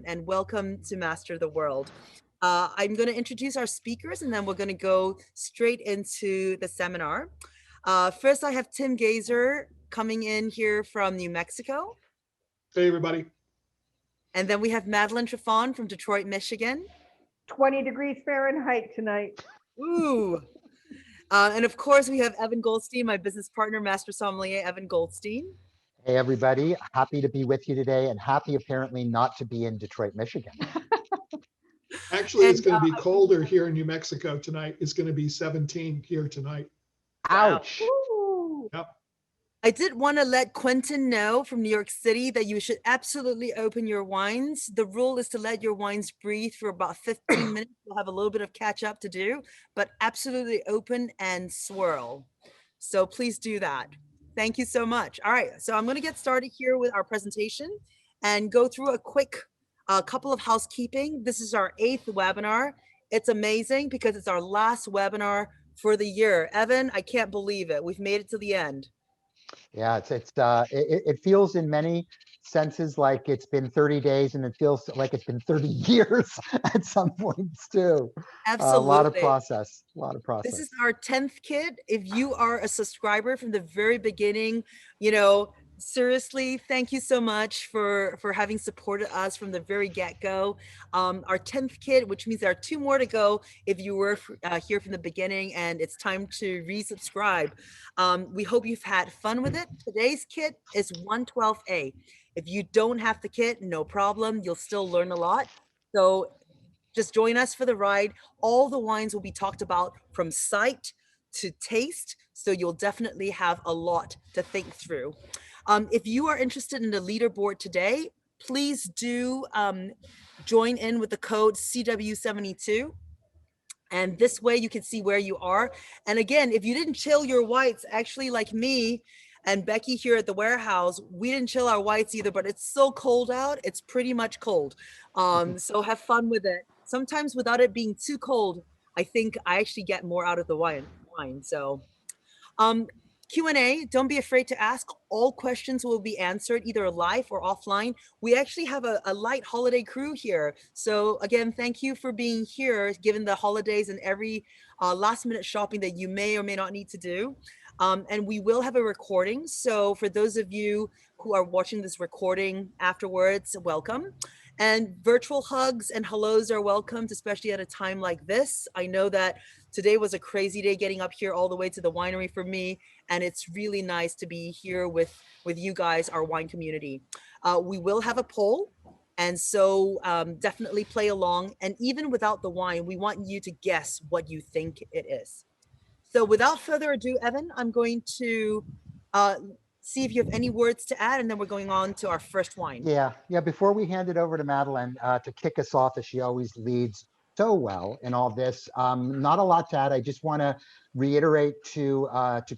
and welcome to Master the World. I'm going to introduce our speakers and then we're going to go straight into the seminar. First, I have Tim Gaiser coming in here from New Mexico. Hey, everybody. And then we have Madeline Triffon from Detroit, Michigan. 20 degrees Fahrenheit tonight. Ooh. And of course, we have Evan Goldstein, my business partner, Master Sommelier Evan Goldstein. Hey, everybody. Happy to be with you today and happy apparently not to be in Detroit, Michigan. Actually, it's going to be colder here in New Mexico tonight. It's going to be 17 here tonight. Ouch. Ooh. Yep. I did want to let Quentin know from New York City that you should absolutely open your wines. The rule is to let your wines breathe for about 15 minutes. You'll have a little bit of catch up to do, but absolutely open and swirl. So please do that. Thank you so much. All right, so I'm going to get started here with our presentation and go through a quick couple of housekeeping. This is our 8th webinar. It's amazing because it's our last webinar for the year. Evan, I can't believe it. We've made it to the end. Yeah, it feels in many senses like it's been 30 days and it feels like it's been 30 years at some points too. Absolutely. A lot of process. This is our 10th kit. If you are a subscriber from the very beginning, you know, seriously, thank you so much for having supported us from the very get-go. Our 10th kit, which means there are 2 more to go if you were here from the beginning and it's time to resubscribe. We hope you've had fun with it. Today's kit is 112A. If you don't have the kit, no problem. You'll still learn a lot. So just join us for the ride. All the wines will be talked about from sight to taste. So you'll definitely have a lot to think through. If you are interested in the leaderboard today, please do join in with the code CW72. And this way you can see where you are. And again, if you didn't chill your whites, actually like me and Becky here at the warehouse, we didn't chill our whites either, but it's so cold out. It's pretty much cold. So have fun with it. Sometimes without it being too cold, I think I actually get more out of the wine. So Q&A, don't be afraid to ask. All questions will be answered either live or offline. We actually have a light holiday crew here. So again, thank you for being here, given the holidays and every last minute shopping that you may or may not need to do. And we will have a recording. So for those of you who are watching this recording afterwards, welcome. And virtual hugs and hellos are welcomed, especially at a time like this. I know that today was a crazy day getting up here all the way to the winery for me. And it's really nice to be here with you guys, our wine community. We will have a poll. And so definitely play along. And even without the wine, we want you to guess what you think it is. So without further ado, Evan, I'm going to see if you have any words to add, and then we're going on to our first wine. Yeah. Before we hand it over to Madeline to kick us off, as she always leads so well in all this, not a lot to add. I just want to reiterate to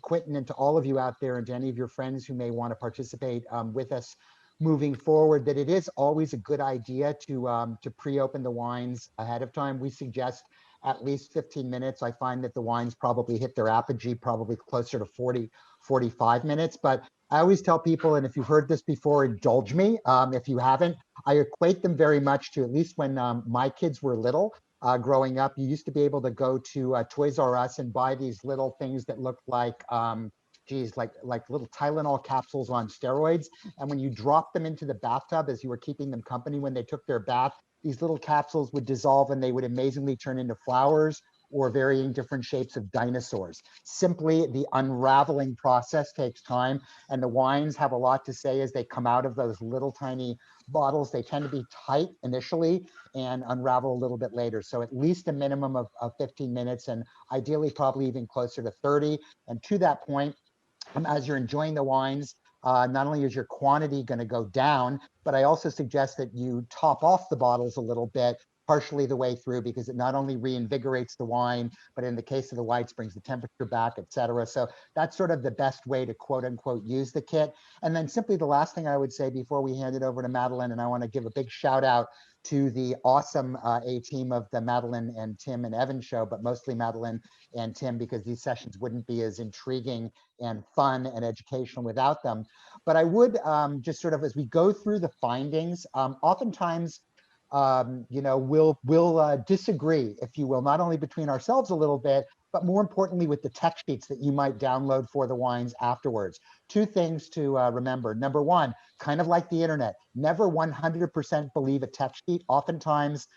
Quentin and to all of you out there and to any of your friends who may want to participate with us moving forward, that it is always a good idea to pre-open the wines ahead of time. We suggest at least 15 minutes. I find that the wines probably hit their apogee probably closer to 40, 45 minutes. But I always tell people, and if you've heard this before, indulge me. If you haven't, I equate them very much to, at least when my kids were little, growing up, you used to be able to go to Toys R Us and buy these little things that looked like, like little Tylenol capsules on steroids. And when you dropped them into the bathtub as you were keeping them company when they took their bath, these little capsules would dissolve and they would amazingly turn into flowers or varying different shapes of dinosaurs. Simply the unraveling process takes time, and the wines have a lot to say as they come out of those little tiny bottles. They tend to be tight initially and unravel a little bit later. So at least a minimum of 15 minutes, and ideally probably even closer to 30. And to that point, as you're enjoying the wines, not only is your quantity going to go down, but I also suggest that you top off the bottles a little bit partially the way through, because it not only reinvigorates the wine, but in the case of the whites, brings the temperature back, et cetera. So that's sort of the best way to quote unquote use the kit. And then simply the last thing I would say before we hand it over to Madeline, and I want to give a big shout out to the awesome A-team of the Madeline and Tim and Evan show, but mostly Madeline and Tim, because these sessions wouldn't be as intriguing and fun and educational without them. But I would just sort of, as we go through the findings, oftentimes we'll disagree, if you will, not only between ourselves a little bit, but more importantly with the tech sheets that you might download for the wines afterwards. Two things to remember. Number one, kind of like the internet, never 100% believe a tech sheet. Oftentimes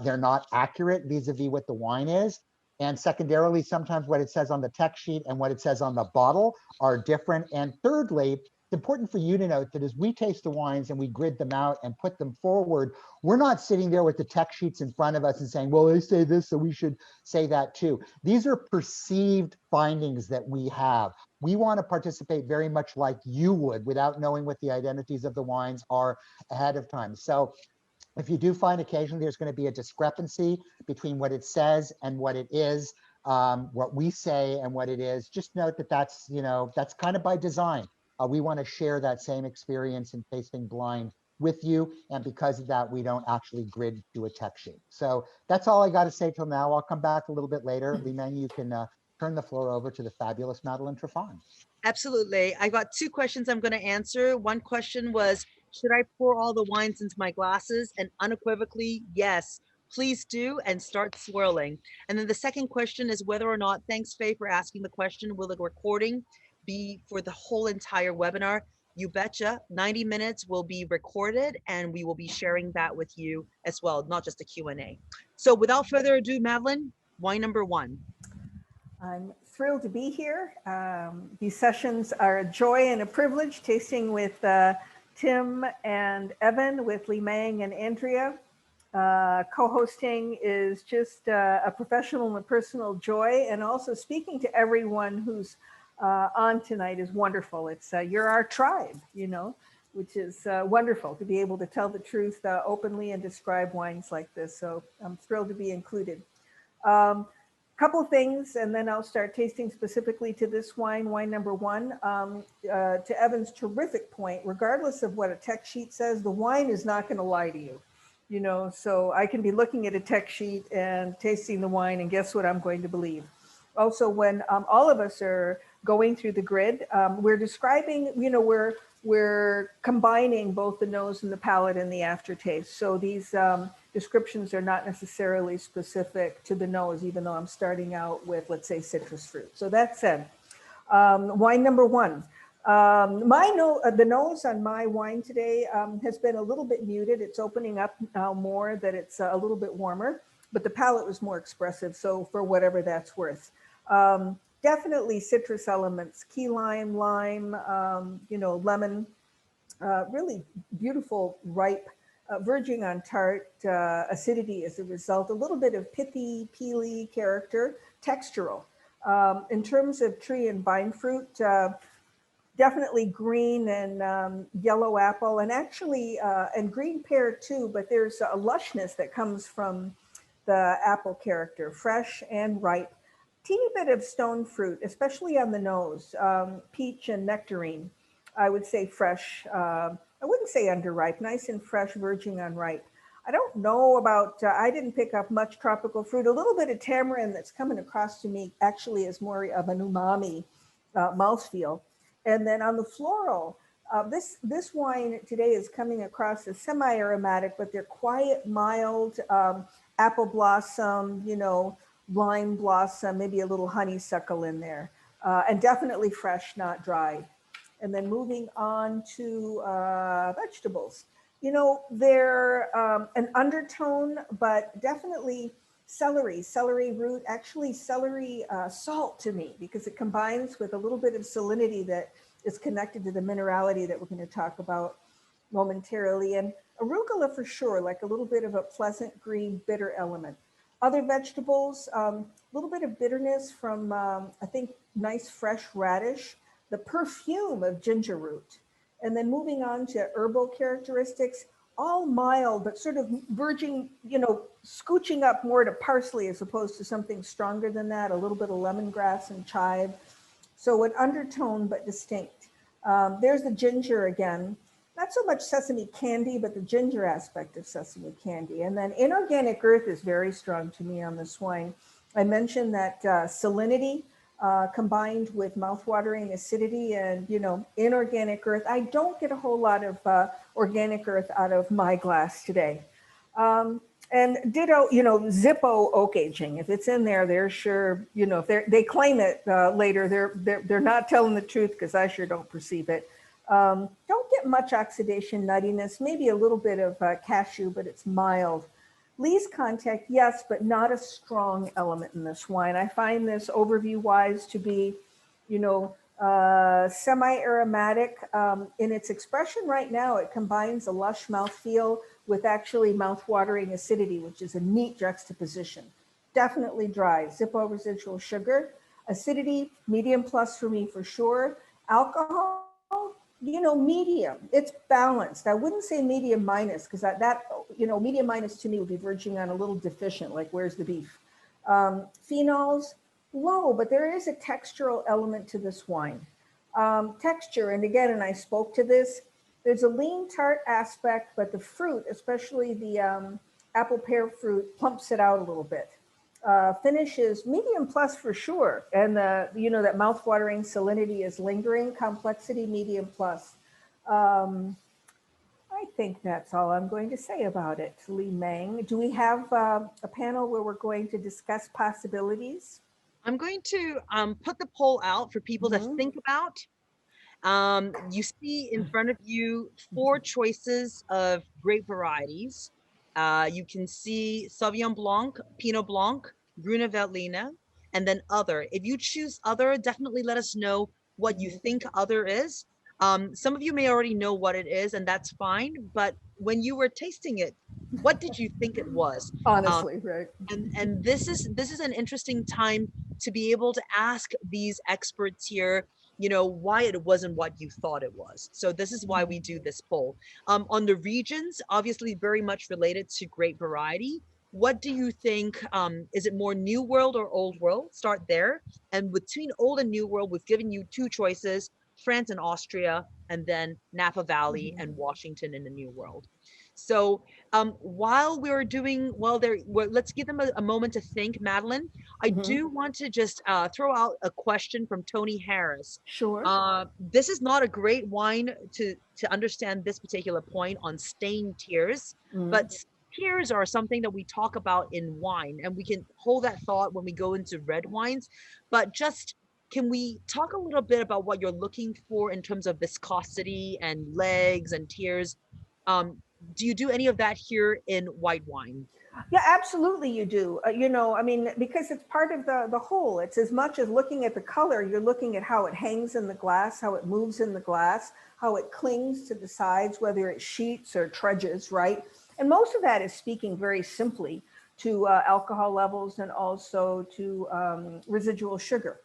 they're not accurate vis-a-vis what the wine is. And secondarily, sometimes what it says on the tech sheet and what it says on the bottle are different. And thirdly, it's important for you to note that as we taste the wines and we grid them out and put them forward, we're not sitting there with the tech sheets in front of us and saying, well, they say this, so we should say that too. These are perceived findings that we have. We want to participate very much like you would without knowing what the identities of the wines are ahead of time. So if you do find occasionally there's going to be a discrepancy between what it says and what it is, what we say and what it is, just note that that's kind of by design. We want to share that same experience in tasting blind with you, and because of that, we don't actually grid to a tech sheet. So that's all I got to say till now. I'll come back a little bit later. Limeng, you can turn the floor over to the fabulous Madeline Triffon. Absolutely. I got two questions I'm going to answer. One question was, should I pour all the wines into my glasses? And unequivocally, yes, please do, and start swirling. And then the second question is whether or not, thanks Faye for asking the question, will the recording be for the whole entire webinar? You betcha. 90 minutes will be recorded and we will be sharing that with you as well, not just a Q&A. So without further ado, Madeline, wine number one. I'm thrilled to be here. These sessions are a joy and a privilege, tasting with Tim and Evan, with Limeng and Andrea. Co-hosting is just a professional and a personal joy, and also speaking to everyone who's on tonight is wonderful. It's you're our tribe, which is wonderful to be able to tell the truth openly and describe wines like this. So I'm thrilled to be included. Couple of things, and then I'll start tasting specifically to this wine number one. To Evan's terrific point, regardless of what a tech sheet says, the wine is not going to lie to you. So I can be looking at a tech sheet and tasting the wine, and guess what I'm going to believe. Also, when all of us are going through the grid, we're describing, we're combining both the nose and the palate and the aftertaste. So these descriptions are not necessarily specific to the nose, even though I'm starting out with, let's say, citrus fruit. So that said, wine number one. The nose on my wine today has been a little bit muted. It's opening up now more, that it's a little bit warmer, but the palate was more expressive. So for whatever that's worth. Definitely citrus elements, key lime, lemon, really beautiful, ripe, verging on tart, acidity as a result, a little bit of pithy, peely character, textural. In terms of tree and vine fruit, definitely green and yellow apple, and actually, and green pear too, but there's a lushness that comes from the apple character, fresh and ripe. Teeny bit of stone fruit, especially on the nose, peach and nectarine. I would say fresh. I wouldn't say underripe, nice and fresh, verging on ripe. I don't know about, I didn't pick up much tropical fruit. A little bit of tamarind that's coming across to me actually is more of an umami mouthfeel. And then on the floral, this wine today is coming across as semi-aromatic, but they're quiet, mild, apple blossom, lime blossom, maybe a little honeysuckle in there, and definitely fresh, not dry. And then moving on to vegetables, they're an undertone, but definitely celery root, actually celery salt to me, because it combines with a little bit of salinity that is connected to the minerality that we're going to talk about momentarily. And arugula for sure, like a little bit of a pleasant green bitter element. Other vegetables, a little bit of bitterness from, I think, nice fresh radish, the perfume of ginger root. And then moving on to herbal characteristics, all mild, but sort of verging, scooching up more to parsley as opposed to something stronger than that, a little bit of lemongrass and chive. So an undertone, but distinct. There's the ginger again. Not so much sesame candy, but the ginger aspect of sesame candy. And then inorganic earth is very strong to me on this wine. I mentioned that salinity combined with mouthwatering acidity and, inorganic earth. I don't get a whole lot of organic earth out of my glass today. And ditto, Zippo oak aging. If it's in there, they're sure, if they claim it later, they're not telling the truth, because I sure don't perceive it. Don't get much oxidation nuttiness, maybe a little bit of cashew, but it's mild. Lees contact, yes, but not a strong element in this wine. I find this overview wise to be, semi-aromatic. In its expression right now, it combines a lush mouthfeel with actually mouth-watering acidity, which is a neat juxtaposition. Definitely dry, Zippo residual sugar. Acidity, medium plus for me for sure. Alcohol, medium. It's balanced. I wouldn't say medium minus, because medium minus to me would be verging on a little deficient, like where's the beef? Phenols, low, but there is a textural element to this wine. Texture, and again, and I spoke to this, there's a lean tart aspect, but the fruit, especially the apple pear fruit, plumps it out a little bit. Finish is medium plus for sure. And that mouth-watering salinity is lingering, complexity medium plus. I think that's all I'm going to say about it, Li Meng. Do we have a panel where we're going to discuss possibilities? I'm going to put the poll out for people to think about. You see in front of you 4 choices of grape varieties. You can see Sauvignon Blanc, Pinot Blanc, Bruna Veltliner, and then other. If you choose other, definitely let us know what you think other is. Some of you may already know what it is, and that's fine. But when you were tasting it, what did you think it was? Honestly, right. And this is an interesting time to be able to ask these experts here, why it wasn't what you thought it was. So this is why we do this poll. On the regions, obviously very much related to grape variety. What do you think? Is it more New World or Old World? Start there. And between Old and New World, we've given you 2 choices, France and Austria, and then Napa Valley and Washington in the New World. So while let's give them a moment to think. Madeline, I do want to just throw out a question from Tony Harris. Sure. This is not a great wine to understand this particular point on stained tears, but tears are something that we talk about in wine, and we can hold that thought when we go into red wines. But just can we talk a little bit about what you're looking for in terms of viscosity and legs and tears? Do you do any of that here in white wine? Yeah, absolutely you do. Because it's part of the whole. It's as much as looking at the color, you're looking at how it hangs in the glass, how it moves in the glass, how it clings to the sides, whether it sheets or trudges, right? And most of that is speaking very simply to alcohol levels and also to residual sugar,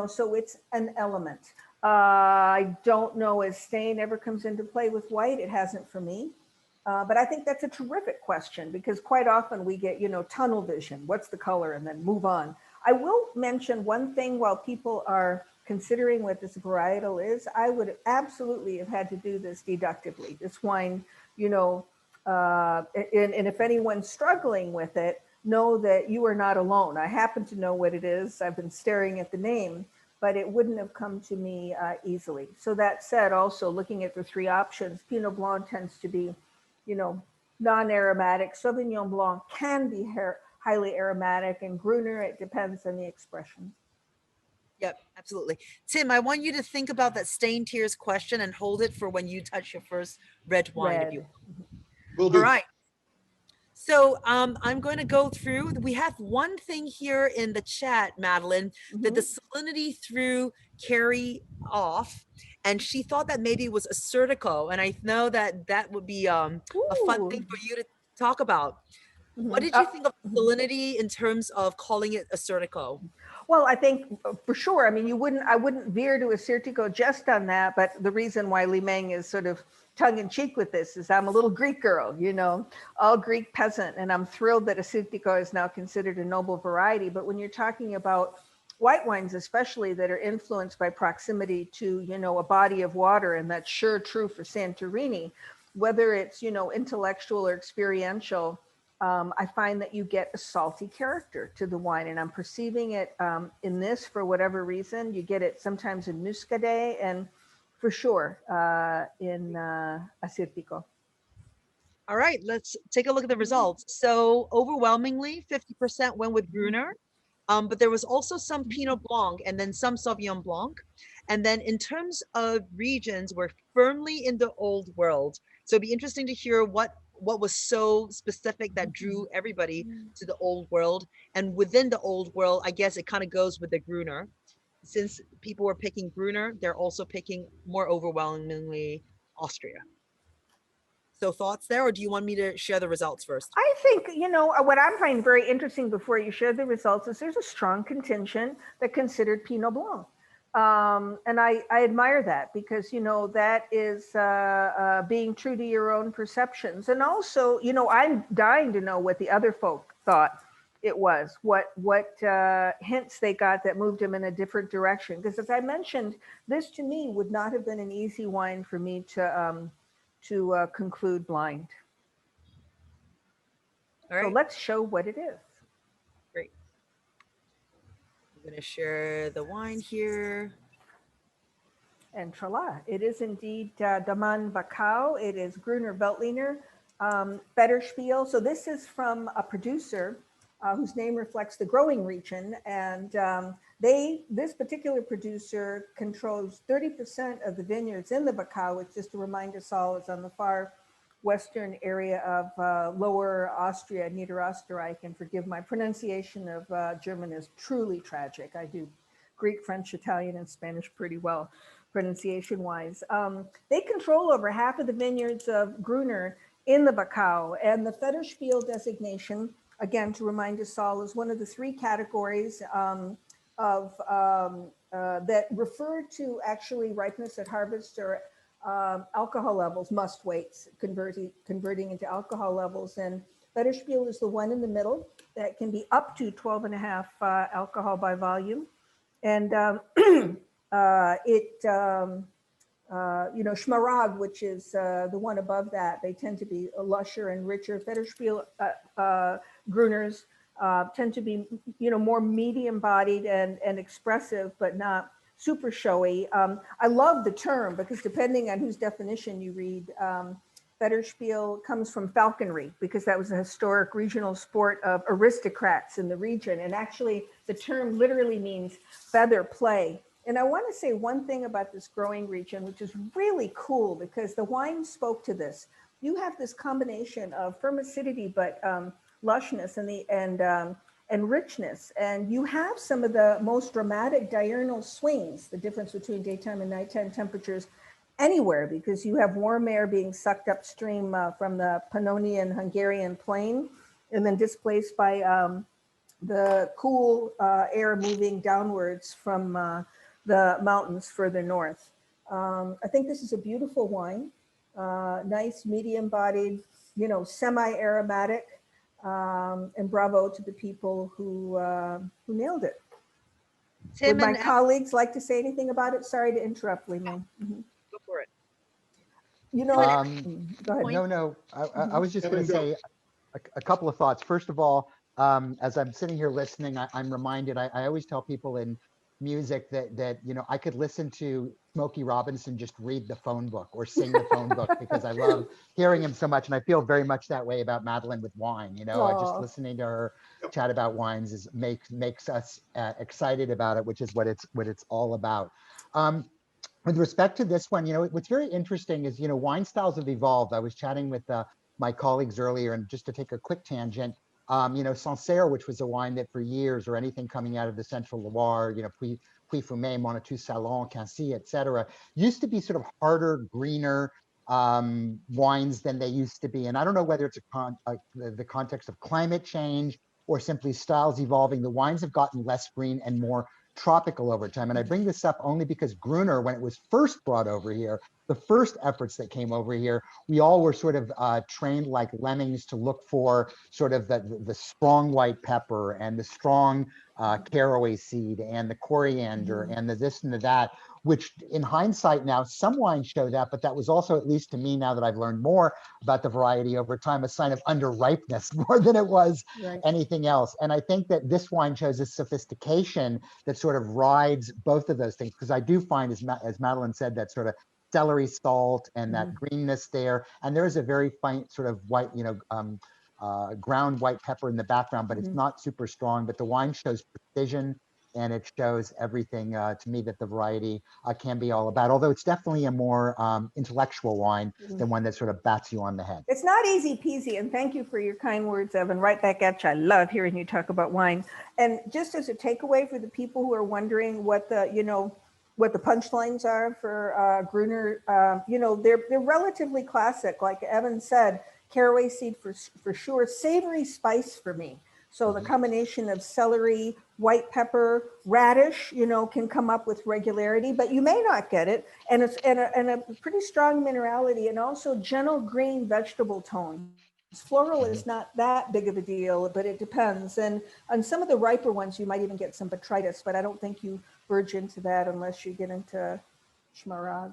so it's an element. I don't know if stain ever comes into play with white. It hasn't for me. But I think that's a terrific question, because quite often we get, tunnel vision. What's the color? And then move on. I will mention one thing while people are considering what this varietal is. I would absolutely have had to do this deductively. This wine, and if anyone's struggling with it, know that you are not alone. I happen to know what it is. I've been staring at the name, but it wouldn't have come to me easily. So that said, also looking at the 3 options, Pinot Blanc tends to be non-aromatic. Sauvignon Blanc can be highly aromatic, and Gruner, it depends on the expression. Yep, absolutely. Tim, I want you to think about that stained tears question and hold it for when you touch your first red wine. Red. Will do. All right. So I'm going to go through. We have one thing here in the chat, Madeline, that the salinity threw Carrie off, and she thought that maybe it was Acertico, and I know that would be a fun thing for you to talk about. What did you think of salinity in terms of calling it Acertico? Well, I think for sure. I mean, I wouldn't veer to Acertico just on that, but the reason why Li Meng is sort of tongue in cheek with this is I'm a little Greek girl, all Greek peasant, and I'm thrilled that Acertico is now considered a noble variety. But when you're talking about white wines, especially that are influenced by proximity to, a body of water, and that's sure true for Santorini, whether it's, intellectual or experiential, I find that you get a salty character to the wine, and I'm perceiving it in this for whatever reason. You get it sometimes in Muscadet, and for sure in Acertico. All right, let's take a look at the results. So overwhelmingly, 50% went with Gruner, but there was also some Pinot Blanc and then some Sauvignon Blanc. And then in terms of regions, we're firmly in the old world. So it'd be interesting to hear what was so specific that drew everybody to the old world. And within the old world, I guess it kind of goes with the Gruner. Since people were picking Gruner, they're also picking more overwhelmingly Austria. So thoughts there, or do you want me to share the results first? I think, what I'm finding very interesting before you share the results is there's a strong contention that considered Pinot Blanc. And I admire that because, that is being true to your own perceptions. And also, I'm dying to know what the other folk thought it was, what hints they got that moved them in a different direction. Because as I mentioned, this to me would not have been an easy wine for me to conclude blind. All right. So let's show what it is. Great. I'm going to share the wine here. And Trala, it is indeed Daman Bacau. It is Gruner Veltliner Federspiel. So this is from a producer whose name reflects the growing region. And this particular producer controls 30% of the vineyards in the Bacau, which, just to remind us all, is on the far western area of Lower Austria, Niederösterreich, and forgive my pronunciation of German is truly tragic. I do Greek, French, Italian, and Spanish pretty well, pronunciation-wise. They control over half of the vineyards of Gruner in the Bacau, and the Federspiel designation, again, to remind us all, is one of the three categories that refer to actually ripeness at harvest or alcohol levels, must weights, converting into alcohol levels. And Federspiel is the one in the middle that can be up to 12.5 alcohol by volume. And Schmaragd, which is the one above that, they tend to be lusher and richer. Federspiel Gruners tend to be, more medium bodied and expressive, but not super showy. I love the term because depending on whose definition you read, Federspiel comes from falconry because that was a historic regional sport of aristocrats in the region. And actually the term literally means feather play. And I want to say one thing about this growing region, which is really cool because the wine spoke to this. You have this combination of firm acidity, but lushness and richness. And you have some of the most dramatic diurnal swings, the difference between daytime and nighttime temperatures anywhere, because you have warm air being sucked upstream from the Pannonian Hungarian plain and then displaced by the cool air moving downwards from the mountains further north. I think this is a beautiful wine, nice medium bodied, semi-aromatic, and bravo to the people who nailed it. Tim, would my colleagues like to say anything about it? Sorry to interrupt, Li Ming. Go for it. Go ahead. No. I was just going to say a couple of thoughts. First of all, as I'm sitting here listening, I'm reminded, I always tell people in music that I could listen to Smokey Robinson just read the phone book or sing the phone book because I love hearing him so much. And I feel very much that way about Madeline with wine. Just listening to her chat about wines makes us excited about it, which is what it's all about. With respect to this one, what's very interesting is, wine styles have evolved. I was chatting with my colleagues earlier, and just to take a quick tangent, Sancerre, which was a wine that for years, or anything coming out of the Central Loire, Puy-Fumé, Monitou Salon, Quincy, et cetera, used to be sort of harder, greener wines than they used to be. And I don't know whether it's the context of climate change or simply styles evolving. The wines have gotten less green and more tropical over time. And I bring this up only because Gruner, when it was first brought over here, the first efforts that came over here, we all were sort of trained like lemmings to look for sort of the strong white pepper and the strong caraway seed and the coriander and the this and the that, which in hindsight now, some wines show that, but that was also, at least to me now that I've learned more about the variety over time, a sign of underripeness more than it was anything else. And I think that this wine shows a sophistication that sort of rides both of those things, because I do find, as Madeline said, that sort of celery salt and that greenness there. And there is a very faint sort of white, ground white pepper in the background, but it's not super strong. But the wine shows precision, and it shows everything to me that the variety can be all about. Although it's definitely a more intellectual wine than one that sort of bats you on the head. It's not easy peasy, and thank you for your kind words, Evan. Right back at you. I love hearing you talk about wine. And just as a takeaway for the people who are wondering what the punchlines are for Gruner, they're relatively classic. Like Evan said, caraway seed for sure, savory spice for me. So the combination of celery, white pepper, radish, can come up with regularity, but you may not get it. And it's and a pretty strong minerality, and also gentle green vegetable tone. Floral is not that big of a deal, but it depends. And on some of the riper ones, you might even get some botrytis, but I don't think you verge into that unless you get into Schmarag.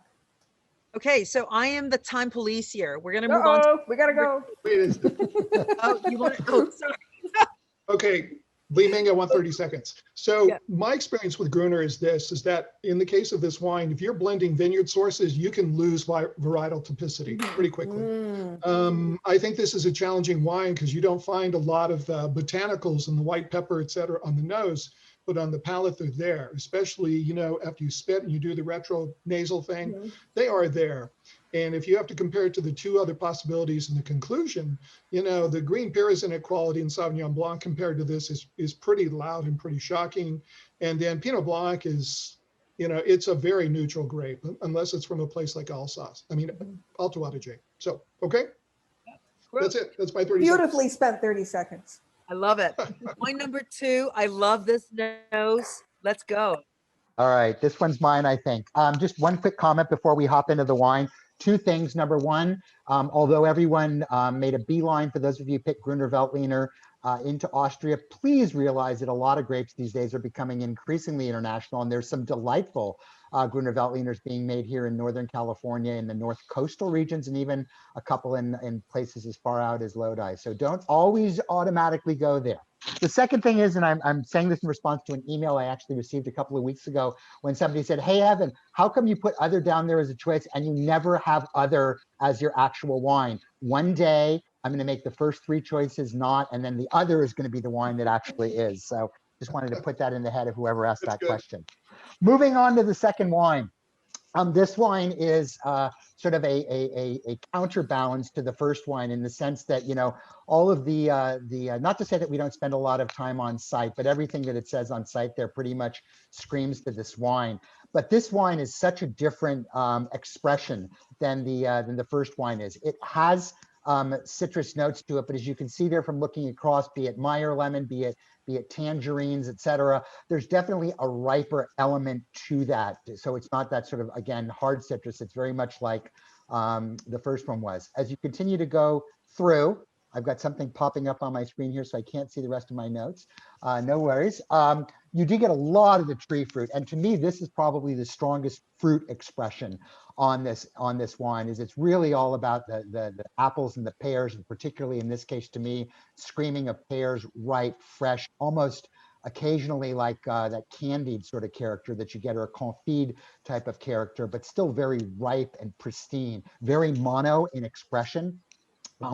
Okay, so I am the time police here. We're gonna move on. We gotta go. Wait, is it? Oh, you want to? Oh, sorry. Okay, Lee Ming, I want 30 seconds. So Yeah. my experience with Gruner is that in the case of this wine, if you're blending vineyard sources, you can lose varietal typicity pretty quickly. I think this is a challenging wine because you don't find a lot of the botanicals and the white pepper, et cetera, on the nose, but on the palate, they're there, especially, after you spit and you do the retro nasal thing, they are there. And if you have to compare it to the two other possibilities in the conclusion, the green pyrazinic quality in Sauvignon Blanc compared to this is pretty loud and pretty shocking. And then Pinot Blanc is, it's a very neutral grape, unless it's from a place like Alsace. I mean, Alto Adige. So, okay, that's it. That's my 30 Beautifully seconds. spent 30 seconds. I love it. Wine number 2. I love this nose. Let's go. All right, this one's mine, I think. Just one quick comment before we hop into the wine. Two things. Number one, although everyone made a beeline, for those of you who picked Gruner Veltliner into Austria, please realize that a lot of grapes these days are becoming increasingly international, and there's some delightful Gruner Veltliners being made here in Northern California, in the North coastal regions, and even a couple in places as far out as Lodi. So don't always automatically go there. The second thing is, and I'm saying this in response to an email I actually received a couple of weeks ago when somebody said, "Hey, Evan, how come you put other down there as a choice and you never have other as your actual wine?" One day, I'm going to make the first 3 choices not, and then the other is going to be the wine that actually is. So just wanted to put that in the head of whoever asked that question. Moving on to the second wine. This wine is sort of a counterbalance to the first wine, in the sense that, all of the not to say that we don't spend a lot of time on site, but everything that it says on site there pretty much screams to this wine. But this wine is such a different expression than the first wine is. It has citrus notes to it, but as you can see there from looking across, be it Meyer lemon, be it tangerines, etc., there's definitely a riper element to that. So it's not that sort of, again, hard citrus. It's very much like the first one was. As you continue to go through, I've got something popping up on my screen here, so I can't see the rest of my notes. No worries. You do get a lot of the tree fruit, and to me, this is probably the strongest fruit expression on this wine. Is it's really all about the apples and the pears, and particularly in this case, to me, screaming of pears, ripe, fresh, almost occasionally like that candied sort of character that you get, or a confit type of character, but still very ripe and pristine, very mono in expression.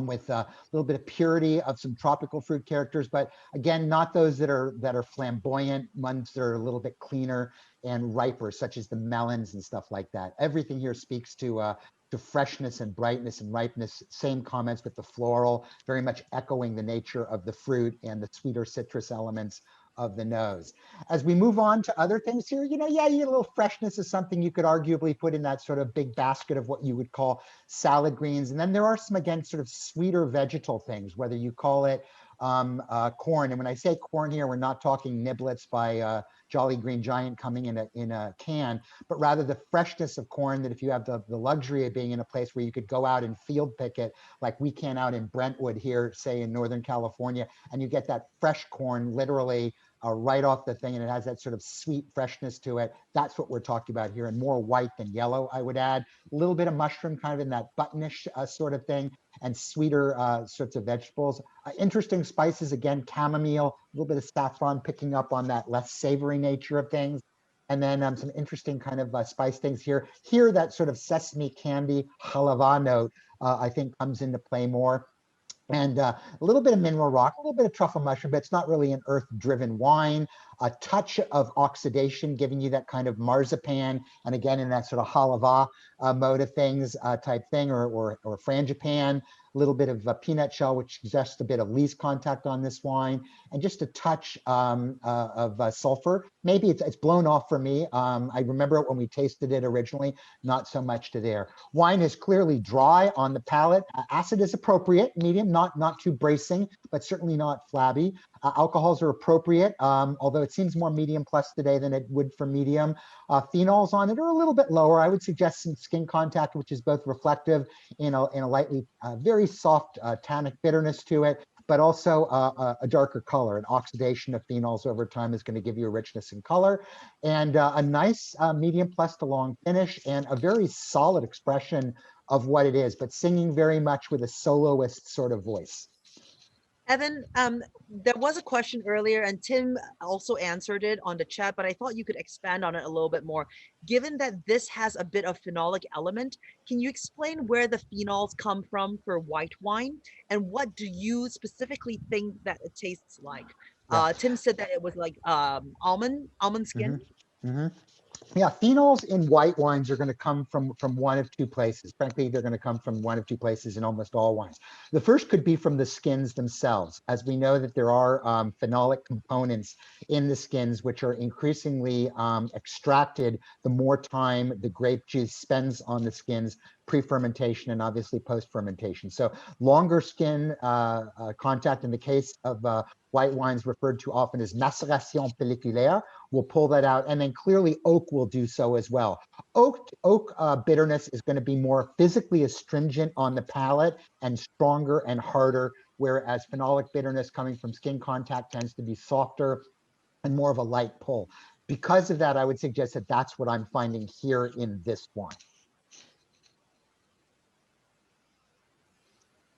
With a little bit of purity of some tropical fruit characters, but again, not those that are flamboyant, ones that are a little bit cleaner and riper, such as the melons and stuff like that. Everything here speaks to freshness and brightness and ripeness. Same comments with the floral, very much echoing the nature of the fruit and the sweeter citrus elements of the nose. As we move on to other things here, you get a little freshness is something you could arguably put in that sort of big basket of what you would call salad greens. And then there are some, again, sort of sweeter vegetal things, whether you call it corn. And when I say corn here, we're not talking niblets by Jolly Green Giant coming in a can, but rather the freshness of corn, that if you have the luxury of being in a place where you could go out and field pick it, like we can out in Brentwood here, say in Northern California, and you get that fresh corn literally right off the thing, and it has that sort of sweet freshness to it. That's what we're talking about here, and more white than yellow, I would add. A little bit of mushroom kind of in that buttonish sort of thing, and sweeter sorts of vegetables. Interesting spices, again, chamomile, a little bit of saffron, picking up on that less savory nature of things. and then some interesting kind of spice things here. Here, that sort of sesame candy halava note, I think comes into play more. And a little bit of mineral rock, a little bit of truffle mushroom, but it's not really an earth-driven wine. A touch of oxidation, giving you that kind of marzipan, and again, in that sort of halava mode of things type thing, or frangipan. A little bit of peanut shell, which suggests a bit of lees contact on this wine, and just a touch of sulfur. Maybe it's blown off for me. I remember it when we tasted it originally, not so much to there. Wine is clearly dry on the palate. Acid is appropriate, medium, not too bracing, but certainly not flabby. Alcohols are appropriate, although it seems more medium plus today than it would for medium. Phenols on it are a little bit lower. I would suggest some skin contact, which is both reflective in a lightly, very soft tannic bitterness to it, but also a darker color. An oxidation of phenols over time is going to give you a richness in color, and a nice medium plus to long finish, and a very solid expression of what it is, but singing very much with a soloist sort of voice. Evan, there was a question earlier, and Tim also answered it on the chat, but I thought you could expand on it a little bit more. Given that this has a bit of phenolic element, can you explain where the phenols come from for white wine, and what do you specifically think that it tastes like? Yeah. Tim said that it was like almond skin. Mm-hmm. Yeah, phenols in white wines are going to come from one of two places. Frankly, they're going to come from one of two places in almost all wines. The first could be from the skins themselves, as we know that there are phenolic components in the skins, which are increasingly extracted the more time the grape juice spends on the skins pre-fermentation and obviously post-fermentation. So longer skin contact in the case of white wines referred to often as macération pelliculaire will pull that out, and then clearly oak will do so as well. Oak bitterness is going to be more physically astringent on the palate and stronger and harder, whereas phenolic bitterness coming from skin contact tends to be softer and more of a light pull. Because of that, I would suggest that that's what I'm finding here in this wine.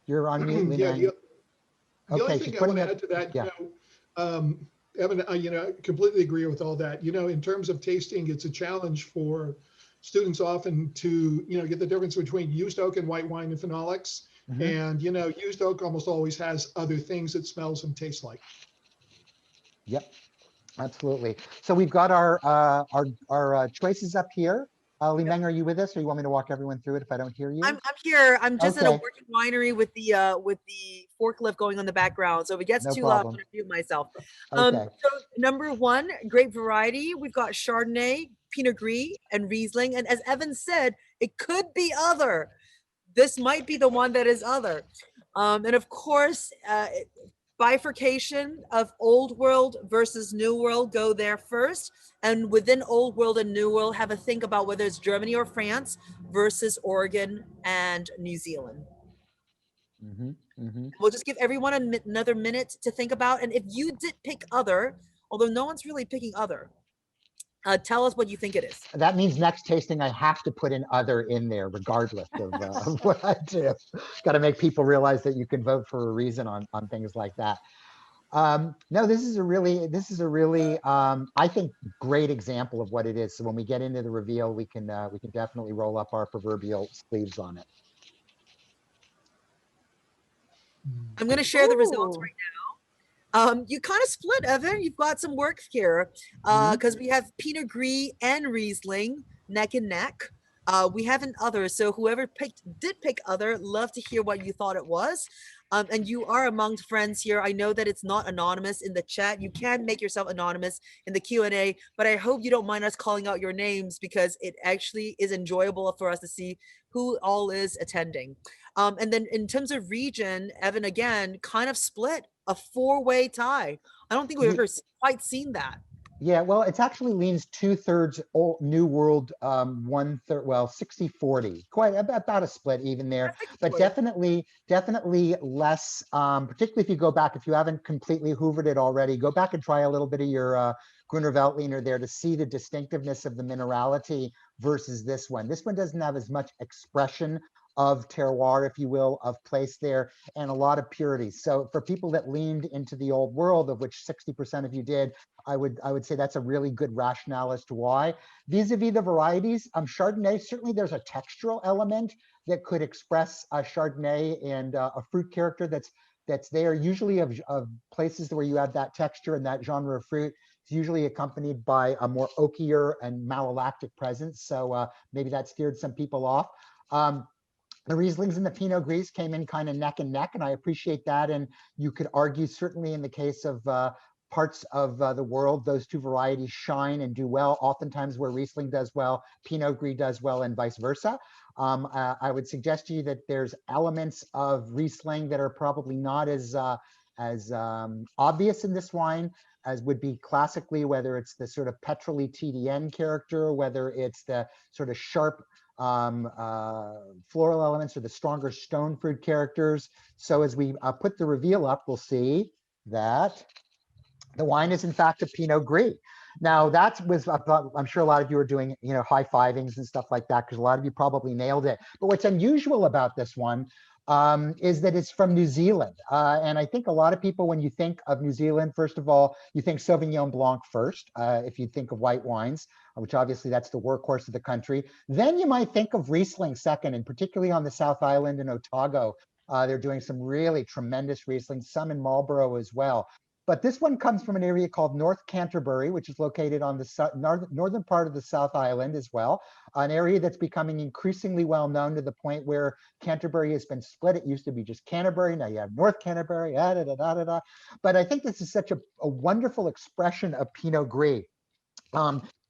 You're on mute, Yeah, Leanne. the only Okay, thing she's I want putting to it. add to that, Yeah. Evan, I completely agree with all that. In terms of tasting, it's a challenge for students often to, get the difference between used oak and white wine and phenolics. Mm-hmm. And, used oak almost always has other things it smells and tastes like. Yep, absolutely. So we've got our choices up here. Li Meng, are you with us, or you want me to walk everyone through it if I don't hear you? I'm here. I'm just in a Okay. working winery with the forklift going on the background. So if it gets No too loud, I'm problem. gonna mute myself. Okay. So number one, grape variety. We've got Chardonnay, Pinot Gris, and Riesling. And as Evan said, it could be other. This might be the one that is other. And of course, bifurcation of old world versus new world, go there first. And within old world and new world, have a think about whether it's Germany or France versus Oregon and New Zealand. Mm-hmm. Mm-hmm. We'll just give everyone another minute to think about. And if you did pick other, although no one's really picking other, tell us what you think it is. That means next tasting, I have to put an other in there, regardless of what I do. Got to make people realize that you can vote for a reason on things like that. No, this is a really, I think, great example of what it is. So when we get into the reveal, we can definitely roll up our proverbial sleeves on it. I'm going to share the results Ooh. right now. You kind of split, Evan. You've got some work here because we have Pinot Gris and Riesling neck and neck. We have an other, so whoever did pick other, love to hear what you thought it was. And you are amongst friends here. I know that it's not anonymous in the chat. You can make yourself anonymous in the Q&A, but I hope you don't mind us calling out your names because it actually is enjoyable for us to see who all is attending. And then in terms of region, Evan, again, kind of split, a four-way tie. I don't think we've ever quite seen that. Yeah, well, it's actually leans 2/3 old New World, 1/3, well, 60-40, quite about a split even there, but definitely less, particularly if you go back, if you haven't completely hoovered it already, go back and try a little bit of your Gruner Veltliner there to see the distinctiveness of the minerality versus this one. This one doesn't have as much expression of terroir, if you will, of place there, and a lot of purity. So for people that leaned into the old world, of which 60% of you did, I would say that's a really good rationale as to why. Vis-a-vis the varieties, Chardonnay, certainly there's a textural element that could express a Chardonnay and a fruit character that's there, usually of places where you have that texture and that genre of fruit. It's usually accompanied by a more oakier and malolactic presence. So maybe that steered some people off. The Rieslings and the Pinot Gris came in kind of neck and neck, and I appreciate that. And you could argue, certainly in the case of parts of the world, those two varieties shine and do well. Oftentimes where Riesling does well, Pinot Gris does well, and vice versa. I would suggest to you that there's elements of Riesling that are probably not as obvious in this wine as would be classically, whether it's the sort of petrol-y TDN character, whether it's the sort of sharp floral elements or the stronger stone fruit characters. So as we put the reveal up, we'll see that the wine is in fact a Pinot Gris. Now that was, I'm sure a lot of you are doing, high fivings and stuff like that, because a lot of you probably nailed it. But what's unusual about this one is that it's from New Zealand. And I think a lot of people, when you think of New Zealand, first of all, you think Sauvignon Blanc first, if you think of white wines, which obviously that's the workhorse of the country. Then you might think of Riesling second, and particularly on the South Island in Otago. They're doing some really tremendous Riesling, some in Marlborough as well. But this one comes from an area called North Canterbury, which is located on the northern part of the South Island as well, an area that's becoming increasingly well known to the point where Canterbury has been split. It used to be just Canterbury, now you have North Canterbury, But I think this is such a wonderful expression of Pinot Gris.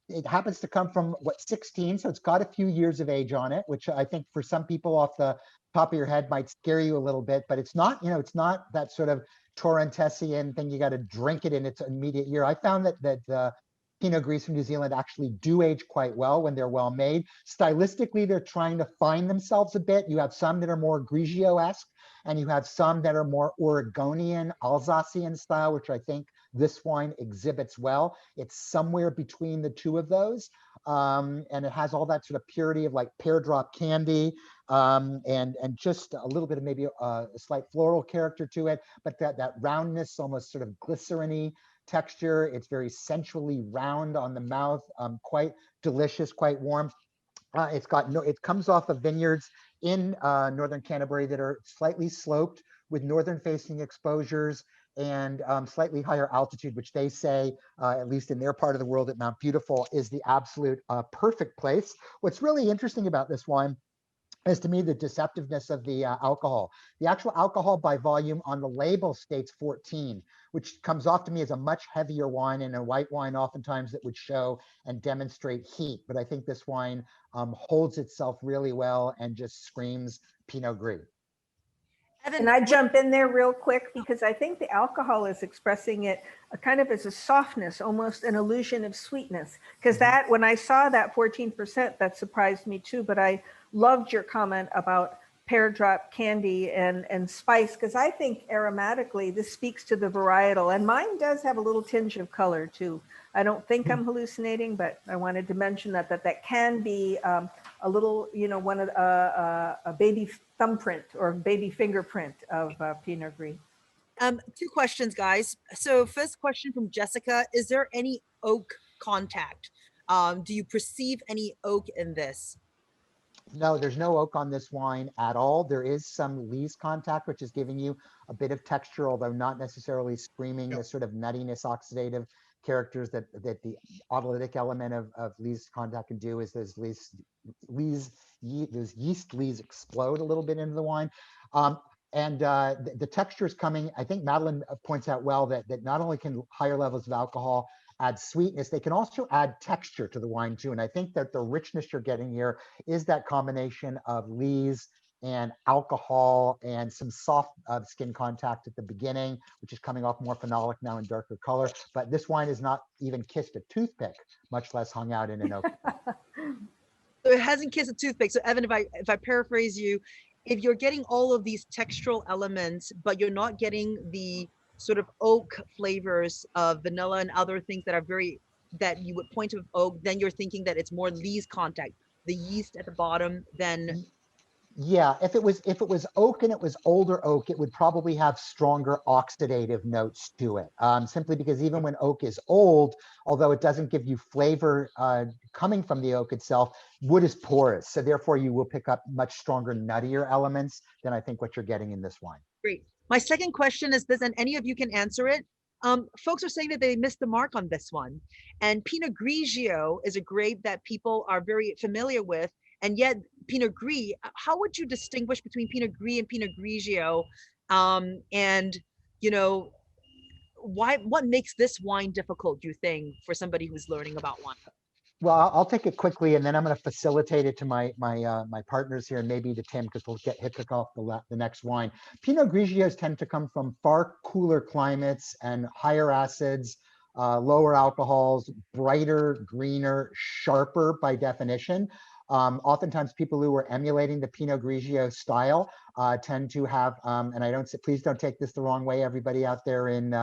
It happens to come from 16, so it's got a few years of age on it, which I think for some people off the top of your head might scare you a little bit, but it's not, it's not that sort of Torrentesian thing you got to drink it in its immediate year. I found that Pinot Gris from New Zealand actually do age quite well when they're well made. Stylistically, they're trying to find themselves a bit. You have some that are more Grigio-esque, and you have some that are more Oregonian, Alsacian style, which I think this wine exhibits well. It's somewhere between the two of those. And it has all that sort of purity of like pear drop candy, and just a little bit of maybe a slight floral character to it, but that roundness, almost sort of glycerin-y texture. It's very sensually round on the mouth, quite delicious, quite warm. It comes off of vineyards in northern Canterbury that are slightly sloped with northern facing exposures and slightly higher altitude, which they say, at least in their part of the world at Mount Beautiful, is the absolute perfect place. What's really interesting about this wine is, to me, the deceptiveness of the alcohol. The actual alcohol by volume on the label states 14, which comes off to me as a much heavier wine, and a white wine oftentimes that would show and demonstrate heat. But I think this wine holds itself really well and just screams Pinot Gris. Evan, And I jump in there real quick because I think the alcohol is expressing it kind of as a softness, almost an illusion of sweetness. Because that, when I saw that 14%, that surprised me too. But I loved your comment about pear drop candy and spice, because I think aromatically this speaks to the varietal, and mine does have a little tinge of color too. I don't think I'm hallucinating, but I wanted to mention that can be a little, one of a baby thumbprint or baby fingerprint of Pinot Gris. Two questions, guys. So first question from Jessica: is there any oak contact? Do you perceive any oak in this? No, there's no oak on this wine at all. There is some lees contact, which is giving you a bit of texture, although not necessarily screaming the sort of nuttiness, oxidative characters that the autolytic element of lees contact can do. Is those yeast lees explode a little bit into the wine. The texture is coming. I think Madeline points out well that not only can higher levels of alcohol add sweetness, they can also add texture to the wine too. And I think that the richness you're getting here is that combination of lees and alcohol and some soft skin contact at the beginning, which is coming off more phenolic now in darker color. But this wine has not even kissed a toothpick, much less hung out in an oak. So it hasn't kissed a toothpick. So Evan, if I paraphrase you, if you're getting all of these textural elements, but you're not getting the sort of oak flavors of vanilla and other things that you would point to oak, then you're thinking that it's more lees contact, the yeast at the bottom, than Yeah, if it was oak and it was older oak, it would probably have stronger oxidative notes to it. Simply because even when oak is old, although it doesn't give you flavor coming from the oak itself, wood is porous, so therefore you will pick up much stronger, nuttier elements than I think what you're getting in this wine. Great. My second question is this, and any of you can answer it. Folks are saying that they missed the mark on this one. And Pinot Grigio is a grape that people are very familiar with. And yet, Pinot Gris, how would you distinguish between Pinot Gris and Pinot Grigio? And, you know, what makes this wine difficult, do you think, for somebody who's learning about wine? Well, I'll take it quickly, and then I'm going to facilitate it to my partners here, and maybe to Tim, because we'll hit off the next wine. Pinot Grigios tend to come from far cooler climates and higher acids, lower alcohols, brighter, greener, sharper by definition. Oftentimes, people who are emulating the Pinot Grigio style tend to have, and I don't say, please don't take this the wrong way, everybody out there in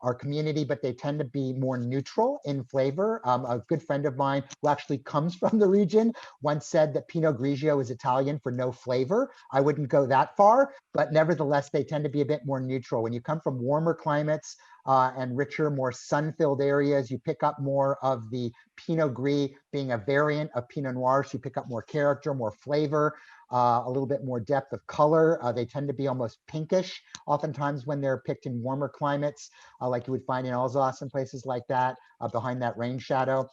our community, but they tend to be more neutral in flavor. A good friend of mine who actually comes from the region once said that Pinot Grigio is Italian for no flavor. I wouldn't go that far, but nevertheless, they tend to be a bit more neutral. When you come from warmer climates and richer, more sun-filled areas, you pick up more of the Pinot Gris being a variant of Pinot Noir, so you pick up more character, more flavor, a little bit more depth of color. They tend to be almost pinkish, oftentimes when they're picked in warmer climates, like you would find in Alsace and places like that, behind that rain shadow,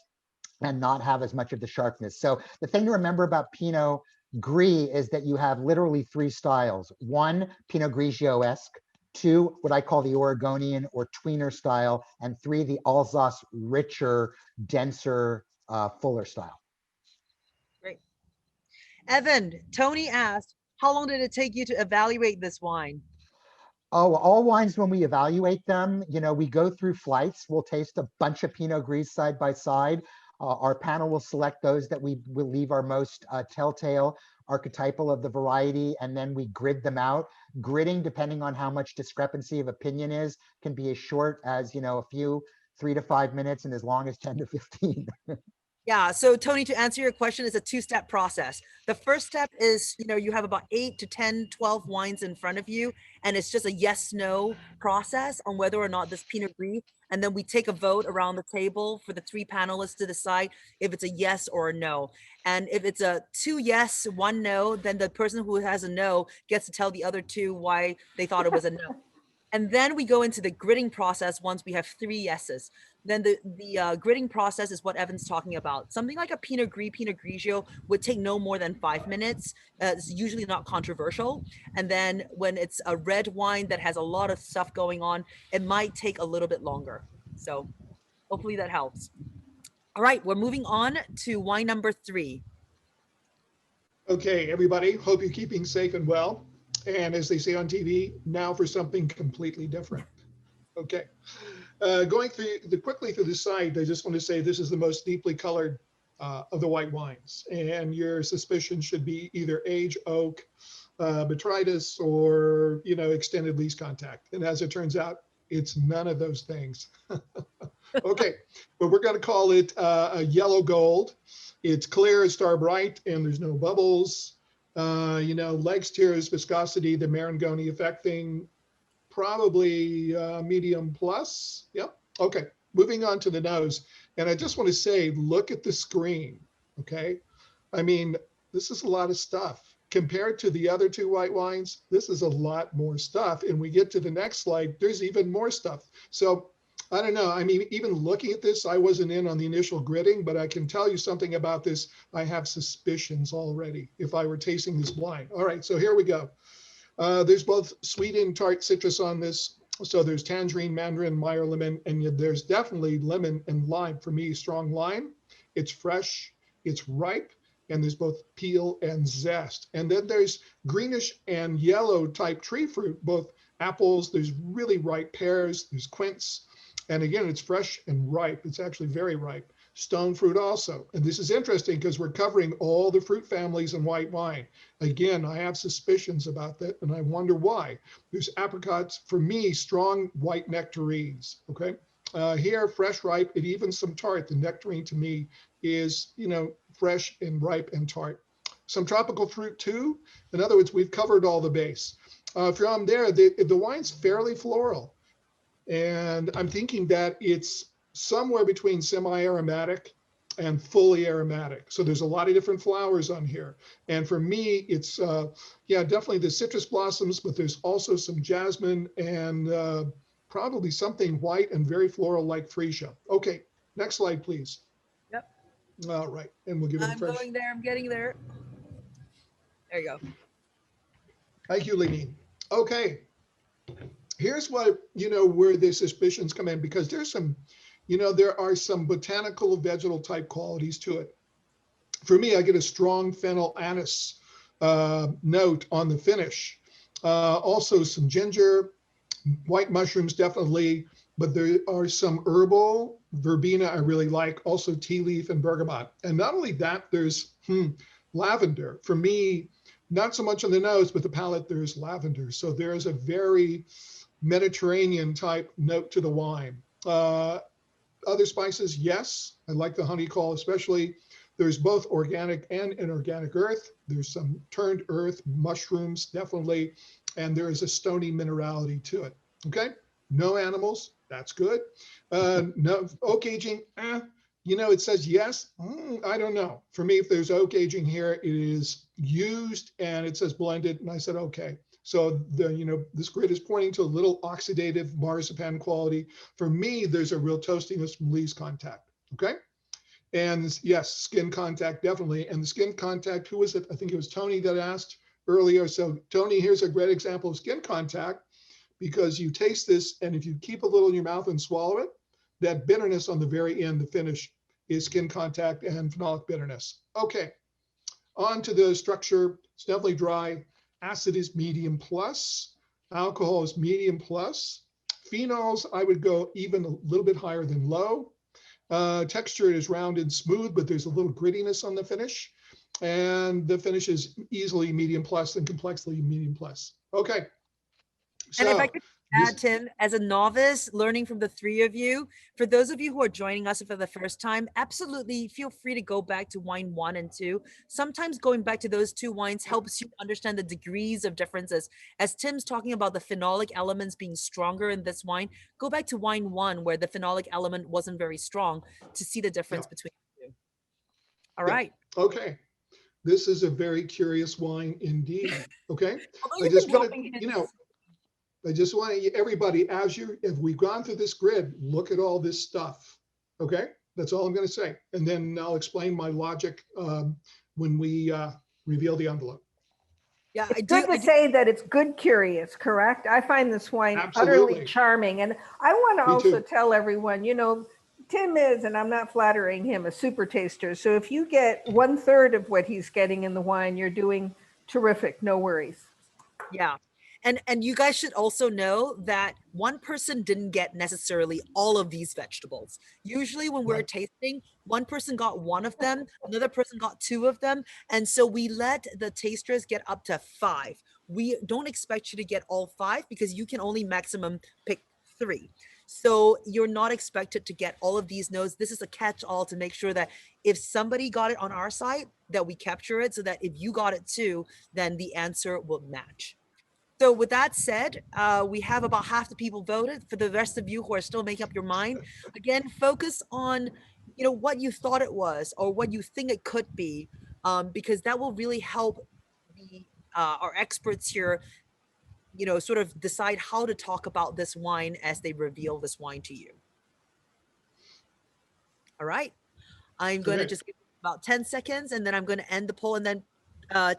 and not have as much of the sharpness. So the thing to remember about Pinot Gris is that you have literally three styles. One, Pinot Grigio-esque. Two, what I call the Oregonian or tweener style. And three, the Alsace richer, denser, fuller style. Great. Evan, Tony asked, how long did it take you to evaluate this wine? Oh, all wines, when we evaluate them, we go through flights. We'll taste a bunch of Pinot Gris side by side. Our panel will select those that we believe are most telltale, archetypal of the variety, and then we grid them out. Gridding, depending on how much discrepancy of opinion is, can be as short as, a few 3 to 5 minutes and as long as 10 to 15. Yeah, so Tony, to answer your question, it's a two-step process. The first step is, you have about 8 to 10, 12 wines in front of you, and it's just a yes/no process on whether or not this Pinot Gris, and then we take a vote around the table for the three panelists to decide if it's a yes or a no. And if it's a 2 yes, 1 no, then the person who has a no gets to tell the other two why they thought it was a no. And then we go into the gridding process once we have 3 yeses. Then the gridding process is what Evan's talking about. Something like a Pinot Gris, Pinot Grigio would take no more than 5 minutes. It's usually not controversial. And then when it's a red wine that has a lot of stuff going on, it might take a little bit longer. So hopefully that helps. All right, we're moving on to wine number 3. Okay, everybody, hope you're keeping safe and well. And as they say on TV, now for something completely different. Okay, going quickly through the site, I just want to say this is the most deeply colored of the white wines, and your suspicion should be either age, oak, botrytis, or extended lease contact. And as it turns out, it's none of those things. Okay, but we're going to call it a yellow gold. It's clear, it's star bright, and there's no bubbles. Legs, tears, viscosity, the Marangoni effect thing, probably medium plus. Yep. Okay. Moving on to the nose. And I just want to say, look at the screen. Okay. I mean, this is a lot of stuff. Compared to the other 2 white wines, this is a lot more stuff. And we get to the next slide, there's even more stuff. So I don't know. I mean, even looking at this, I wasn't in on the initial gridding, but I can tell you something about this. I have suspicions already if I were tasting this blind. All right, so here we go. There's both sweet and tart citrus on this. So there's tangerine, mandarin, Meyer lemon, and there's definitely lemon and lime. For me, strong lime. It's fresh, it's ripe, and there's both peel and zest. And then there's greenish and yellow type tree fruit, both apples, there's really ripe pears, there's quince. And again, it's fresh and ripe. It's actually very ripe. Stone fruit also. And this is interesting because we're covering all the fruit families in white wine. Again, I have suspicions about that, and I wonder why. There's apricots, for me, strong white nectarines, okay? Here, fresh, ripe, and even some tart. The nectarine to me is, fresh and ripe and tart. some tropical fruit too. In other words, we've covered all the base. From there, the wine's fairly floral. And I'm thinking that it's somewhere between semi-aromatic and fully aromatic. So there's a lot of different flowers on here. And for me, it's, yeah, definitely the citrus blossoms, but there's also some jasmine and probably something white and very floral like freesia. Okay, next slide, please. Yep. All right, and we'll give it a I'm fresh. going there. I'm getting there. There you go. Thank you, Lenine. Okay, here's what, where the suspicions come in, because there's some, there are some botanical vegetal type qualities to it. For me, I get a strong phenyl anise note on the finish. Also some ginger, white mushrooms definitely, but there are some herbal, verbena I really like, also tea leaf and bergamot. And not only that, there's lavender. For me, not so much on the nose, but the palate, there's lavender. So there's a very Mediterranean type note to the wine. Other spices, yes. I like the honey call, especially. There's both organic and inorganic earth. There's some turned earth, mushrooms, definitely. And there is a stony minerality to it. Okay, no animals, that's good. No oak aging, it says yes. I don't know. For me, if there's oak aging here, it is used and it says blended. And I said, okay. So this grid is pointing to a little oxidative marzipan quality. For me, there's a real toastiness from lees contact. Okay. And yes, skin contact, definitely. And the skin contact, who was it? I think it was Tony that asked earlier. So Tony, here's a great example of skin contact, because you taste this, and if you keep a little in your mouth and swallow it, that bitterness on the very end, the finish, is skin contact and phenolic bitterness. Okay, on to the structure. It's definitely dry. Acid is medium plus. Alcohol is medium plus. Phenols, I would go even a little bit higher than low. Texture is round and smooth, but there's a little grittiness on the finish. And the finish is easily medium plus and complexly medium plus. Okay. So, and if I could add, Tim, as a novice, learning from the three of you, for those of you who are joining us for the first time, absolutely feel free to go back to wine 1 and 2. Sometimes going back to those two wines helps you understand the degrees of differences. As Tim's talking about the phenolic elements being stronger in this wine, go back to wine 1 where the phenolic element wasn't very strong to see the difference between the two. All right. Okay. This is a very curious wine indeed. Okay. I just want to, I just want everybody, as we've gone through this grid, look at all this stuff. Okay, that's all I'm going to say, and then I'll explain my logic when we reveal the envelope. Yeah, it's good to say that it's good curious, correct? I find this wine utterly charming, and I want to also tell everyone, Tim is, and I'm not flattering him, a super taster. So if you get 1/3 of what he's getting in the wine, you're doing terrific. No worries. Yeah. And you guys should also know that one person didn't get necessarily all of these vegetables. Usually when we're tasting, one person got one of them, another person got 2 of them. And so we let the tasters get up to 5. We don't expect you to get all 5 because you can only maximum pick 3. So you're not expected to get all of these notes. This is a catch-all to make sure that if somebody got it on our side, that we capture it so that if you got it too, then the answer will match. So with that said, we have about half the people voted. For the rest of you who are still making up your mind, again, focus on, what you thought it was or what you think it could be, because that will really help our experts here, sort of decide how to talk about this wine as they reveal this wine to you. All right. I'm going to just give about 10 seconds and then I'm going to end the poll, and then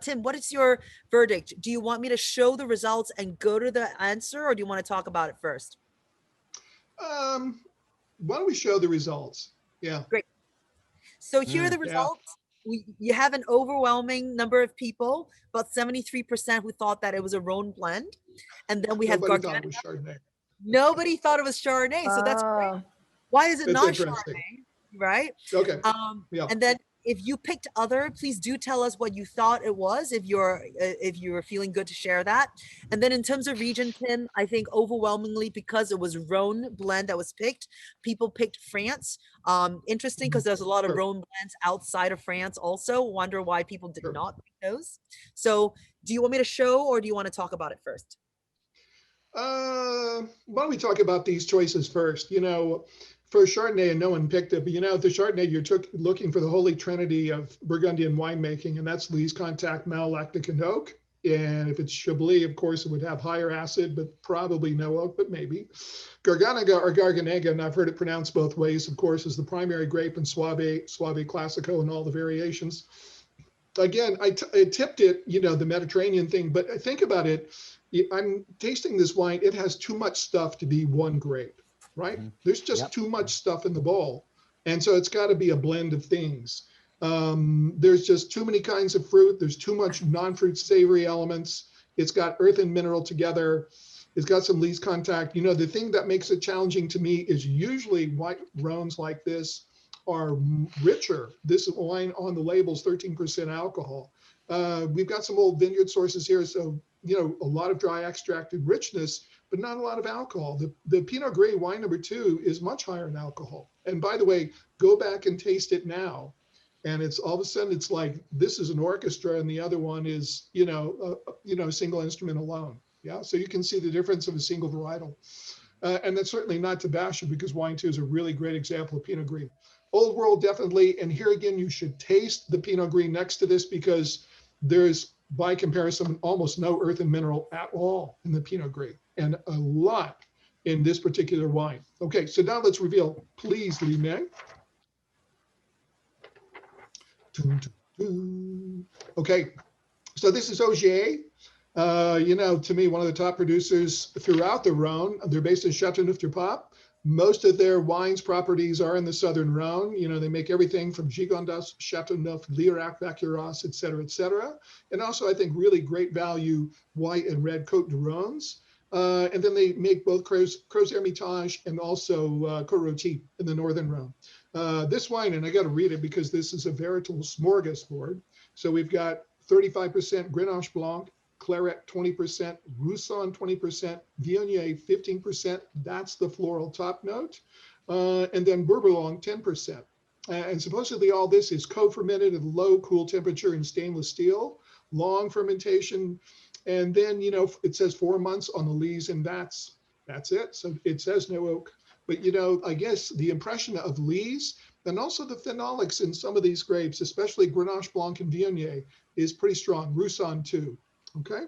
Tim, what is your verdict? Do you want me to show the results and go to the answer, or do you want to talk about it first? Why don't we show the results? Yeah. Great. So here are the results. You have an overwhelming number of people, about 73% who thought that it was a Rhone blend. And then we have Nobody thought it was Chardonnay. Nobody thought it was Chardonnay. So that's great. Why is it not Chardonnay? Right? Okay. And then if you picked other, please do tell us what you thought it was, if you're feeling good to share that. And then in terms of region, Tim, I think overwhelmingly because it was Rhone blend that was picked, people picked France. Interesting because there's a lot of Sure. Rhone blends outside of France also. Wonder why people did Sure. not pick those. So do you want me to show or do you want to talk about it first? Why don't we talk about these choices first? For Chardonnay, and no one picked it, but the Chardonnay, you're looking for the holy trinity of Burgundian winemaking, and that's Lees, Contact, Malolactic, and oak. And if it's Chablis, of course, it would have higher acid, but probably no oak, but maybe. Garganega or Garganega, and I've heard it pronounced both ways, of course, is the primary grape in Soave Classico and all the variations. Again, I tipped it, the Mediterranean thing, but I think about it, I'm tasting this wine. It has too much stuff to be one grape, right? There's just too much stuff in the bowl. And so it's got to be a blend of things. There's just too many kinds of fruit. There's too much non-fruit savory elements. It's got earth and mineral together. It's got some least contact. The thing that makes it challenging to me is usually white Rhones like this are richer. This wine on the label's 13% alcohol. We've got some old vineyard sources here, so a lot of dry extracted richness, but not a lot of alcohol. The Pinot Gris wine number 2 is much higher in alcohol. And by the way, go back and taste it now, and it's all of a sudden it's like this is an orchestra, and the other one is a single instrument alone. Yeah, so you can see the difference of a single varietal, and that's certainly not to bash it because wine 2 is a really great example of Pinot Gris. Old World, definitely. And here again, you should taste the Pinot Gris next to this because there's, by comparison, almost no earth and mineral at all in the Pinot Gris and a lot in this particular wine. Okay, so now let's reveal, please, Li Meng. Okay, so this is Ogier. To me, one of the top producers throughout the Rhone. They're based in Châteauneuf-du-Pape. Most of their wines properties are in the southern Rhone. They make everything from Gigondas, Châteauneuf, Lirac, Vacqueyras, et cetera. And also, I think, really great value white and red Côte de Rhônes. And then they make both Crozes Hermitage and also Côte Rôtie in the northern Rhone. This wine, and I got to read it because this is a veritable smorgasbord. So we've got 35% Grenache Blanc, Claret 20%, Roussanne 20%, Viognier 15%. That's the floral top note. And then Bourboulon 10%. And supposedly all this is co-fermented at low cool temperature in stainless steel, long fermentation. And then, it says 4 months on the lees, and that's it. So it says no oak. But, I guess the impression of lees and also the phenolics in some of these grapes, especially Grenache Blanc and Viognier, is pretty strong. Roussanne too. Okay.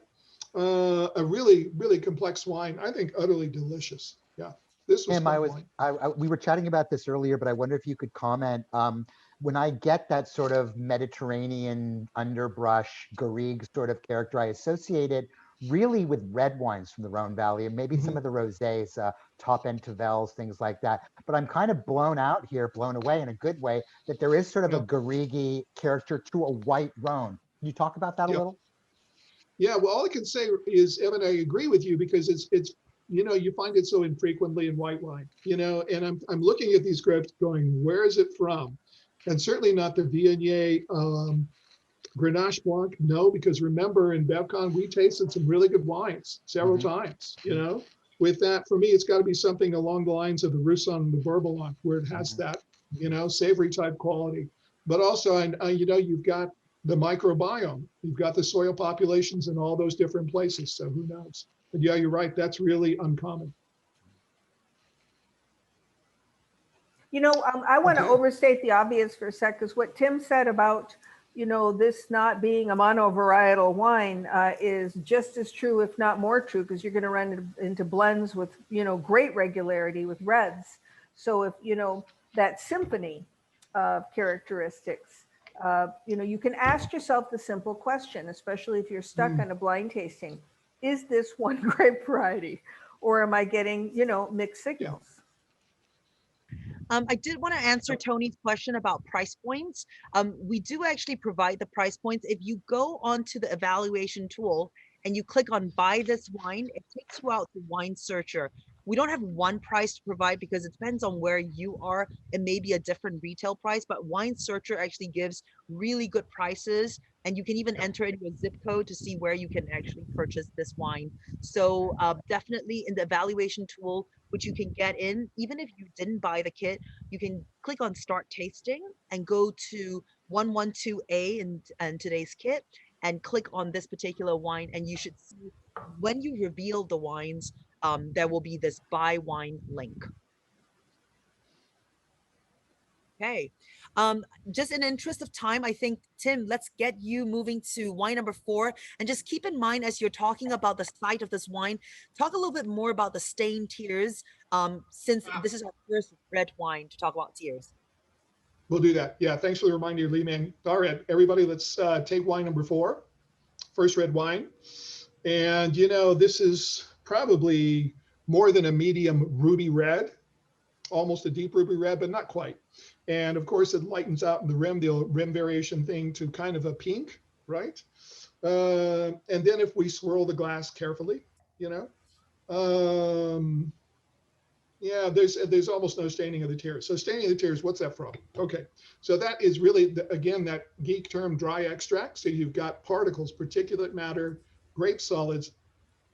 A really, really complex wine. I think utterly delicious. Yeah. This was Tim, we were chatting about this earlier, but I wonder if you could comment. When I get that sort of Mediterranean underbrush, garrigue sort of character, I associate it really with red wines from the Rhone Valley and maybe some of the rosés, top end Tavels, things like that. But I'm kind of blown away in a good way, that there is sort of a garrigue character to a white Rhone. Can you talk about that a little? Yeah, well, all I can say is, Evan, I agree with you because it's you find it so infrequently in white wine, and I'm looking at these grapes going, where is it from? And certainly not the Viognier Grenache Blanc, no, because remember in BevCon, we tasted some really good wines several times, With that, for me, it's got to be something along the lines of the Roussanne and the Bourboulon, where it has that, savory type quality. But also, you've got the microbiome. You've got the soil populations in all those different places. So who knows? But yeah, you're right. That's really uncommon. I want to overstate the obvious for a sec, because what Tim said about, this not being a monovarietal wine is just as true, if not more true, because you're going to run into blends with, great regularity with reds. So if, that symphony of characteristics, you can ask yourself the simple question, especially if you're stuck on a blind tasting, is this one grape variety, or am I getting, mixed signals? Yeah. I did want to answer Tony's question about price points. We do actually provide the price points. If you go onto the evaluation tool and you click on buy this wine, it takes you out to Wine Searcher, We don't have one price to provide because it depends on where you are. It may be a different retail price, but Wine Searcher actually gives really good prices, and you can even enter into a zip code to see where you can actually purchase this wine. So definitely in the evaluation tool, which you can get in, even if you didn't buy the kit, you can click on Start Tasting and go to 112A in today's kit and click on this particular wine, and you should see when you reveal the wines, there will be this buy wine link. Okay. Just in interest of time, I think, Tim, let's get you moving to wine number 4. And just keep in mind, as you're talking about the site of this wine, talk a little bit more about the stain tiers, since this is our first red wine to talk about tiers. We'll do that. Yeah, thanks for the reminder, Lee Ming. All right, everybody, let's take wine number 4, first red wine. And, you know, this is probably more than a medium ruby red, almost a deep ruby red, but not quite. And of course, it lightens out in the rim variation thing to kind of a pink, right? And then if we swirl the glass carefully, you know, yeah, there's almost no staining of the tears. So staining of the tears, what's that from? Okay, so that is really, again, that geek term dry extract. So you've got particles, particulate matter, grape solids,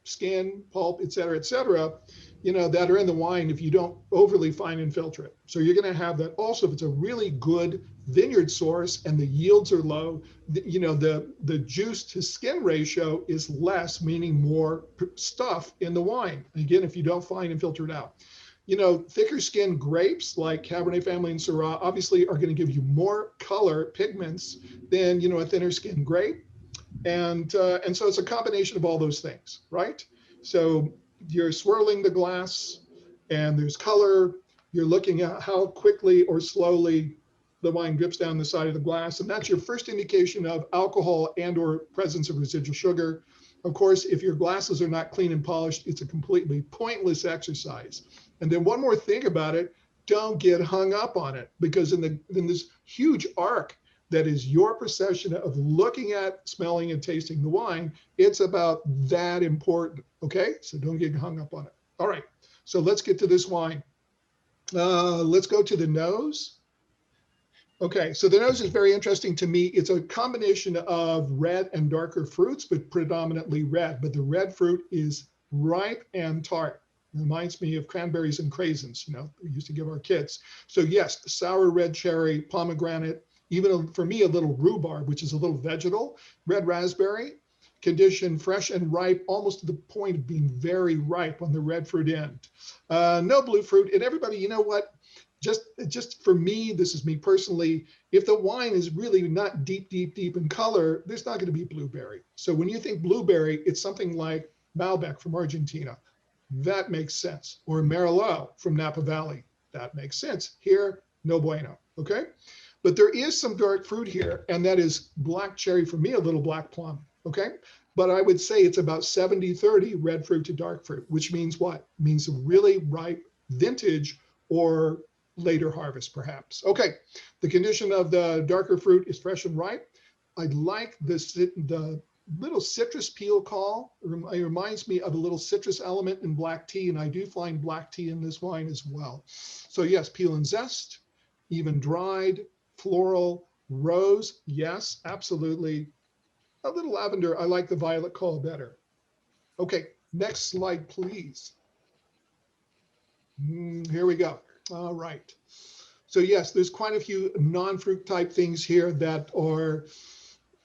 skin, pulp, et cetera, you know, that are in the wine if you don't overly fine and filter it. So you're going to have that. Also, if it's a really good vineyard source and the yields are low, you know, the juice to skin ratio is less, meaning more stuff in the wine. Again, if you don't fine and filter it out. You know, thicker skinned grapes like Cabernet family and Syrah obviously are going to give you more color pigments than, you know, a thinner skinned grape. And so it's a combination of all those things, right? So you're swirling the glass and there's color. You're looking at how quickly or slowly the wine drips down the side of the glass. And that's your first indication of alcohol and or presence of residual sugar. Of course, if your glasses are not clean and polished, it's a completely pointless exercise. And then one more thing about it, don't get hung up on it, because in this huge arc that is your procession of looking at, smelling, and tasting the wine, it's about that important, okay? So don't get hung up on it. All right, so let's get to this wine. Let's go to the nose. Okay, so the nose is very interesting to me. It's a combination of red and darker fruits, but predominantly red. But the red fruit is ripe and tart. It reminds me of cranberries and craisins, you know, we used to give our kids. So yes, sour red cherry, pomegranate, even for me, a little rhubarb, which is a little vegetal, red raspberry, condition fresh and ripe, almost to the point of being very ripe on the red fruit end. No blue fruit. And everybody, you know what? Just for me, this is me personally, if the wine is really not deep in color, there's not going to be blueberry. So when you think blueberry, it's something like Malbec from Argentina. That makes sense. Or Merlot from Napa Valley. That makes sense. Here, no bueno, okay? But there is some dark fruit here, and that is black cherry, for me, a little black plum, okay? But I would say it's about 70-30 red fruit to dark fruit, which means what? It means a really ripe vintage or later harvest, perhaps. Okay, the condition of the darker fruit is fresh and ripe. I like the little citrus peel call. It reminds me of a little citrus element in black tea, and I do find black tea in this wine as well. So yes, peel and zest, even dried, floral, rose, yes, absolutely. A little lavender, I like the violet call better. Okay, next slide, please. Here we go. All right. So yes, there's quite a few non-fruit type things here that are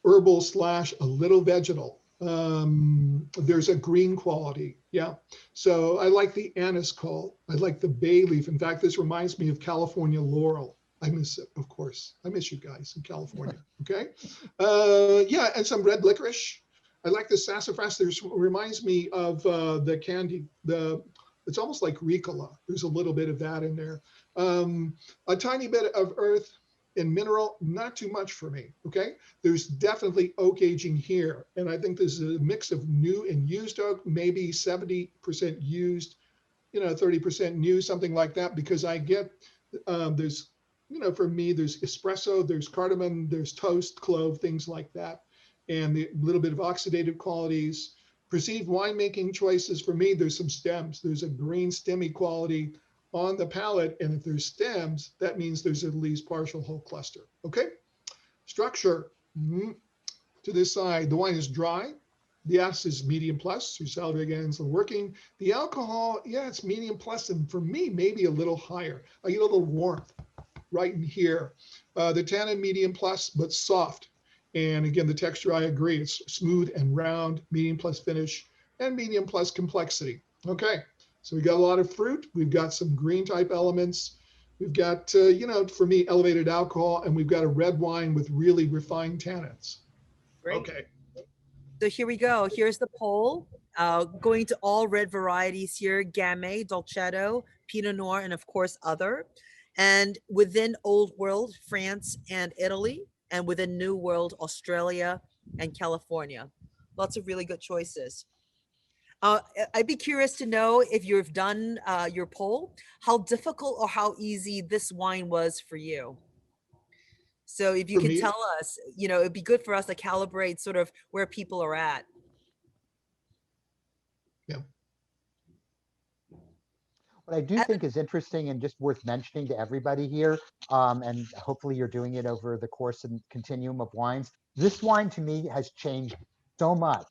herbal / a little vegetal. There's a green quality, yeah. So I like the anise call. I like the bay leaf. In fact, this reminds me of California laurel. I miss it, of course. I miss you guys in California, okay? Yeah, and some red licorice. I like the sassafras. There's reminds me of the candy, it's almost like Ricola. There's a little bit of that in there. A tiny bit of earth and mineral, not too much for me, okay? There's definitely oak aging here. And I think this is a mix of new and used oak, maybe 70% used, 30% new, something like that, because I get, there's, for me, there's espresso, there's cardamom, there's toast, clove, things like that. And the little bit of oxidative qualities. Perceived winemaking choices for me, there's some stems. There's a green stemmy quality on the palate. And if there's stems, that means there's at least partial whole cluster. Okay. Structure. To this side, the wine is dry. The acid is medium plus. Your salivary glands are working. The alcohol, yeah, it's medium plus. And for me, maybe a little higher. I get a little warmth right in here. The tannin medium plus, but soft. And again, the texture, I agree. It's smooth and round, medium plus finish, and medium plus complexity. Okay, so we got a lot of fruit. We've got some green type elements. We've got, you know, for me, elevated alcohol, and we've got a red wine with really refined tannins. Great. Okay. So here we go. Here's the poll. Going to all red varieties here: Gamay, Dolcetto, Pinot Noir, and of course other. And within Old World, France and Italy, and within New World, Australia and California. Lots of really good choices. I'd be curious to know, if you've done your poll, how difficult or how easy this wine was for you. So if you For can me, tell us, you know, it'd be good for us to calibrate sort of where people are at. yeah. What I do think is interesting and just worth mentioning to everybody here, and hopefully you're doing it over the course and continuum of wines, this wine to me has changed so much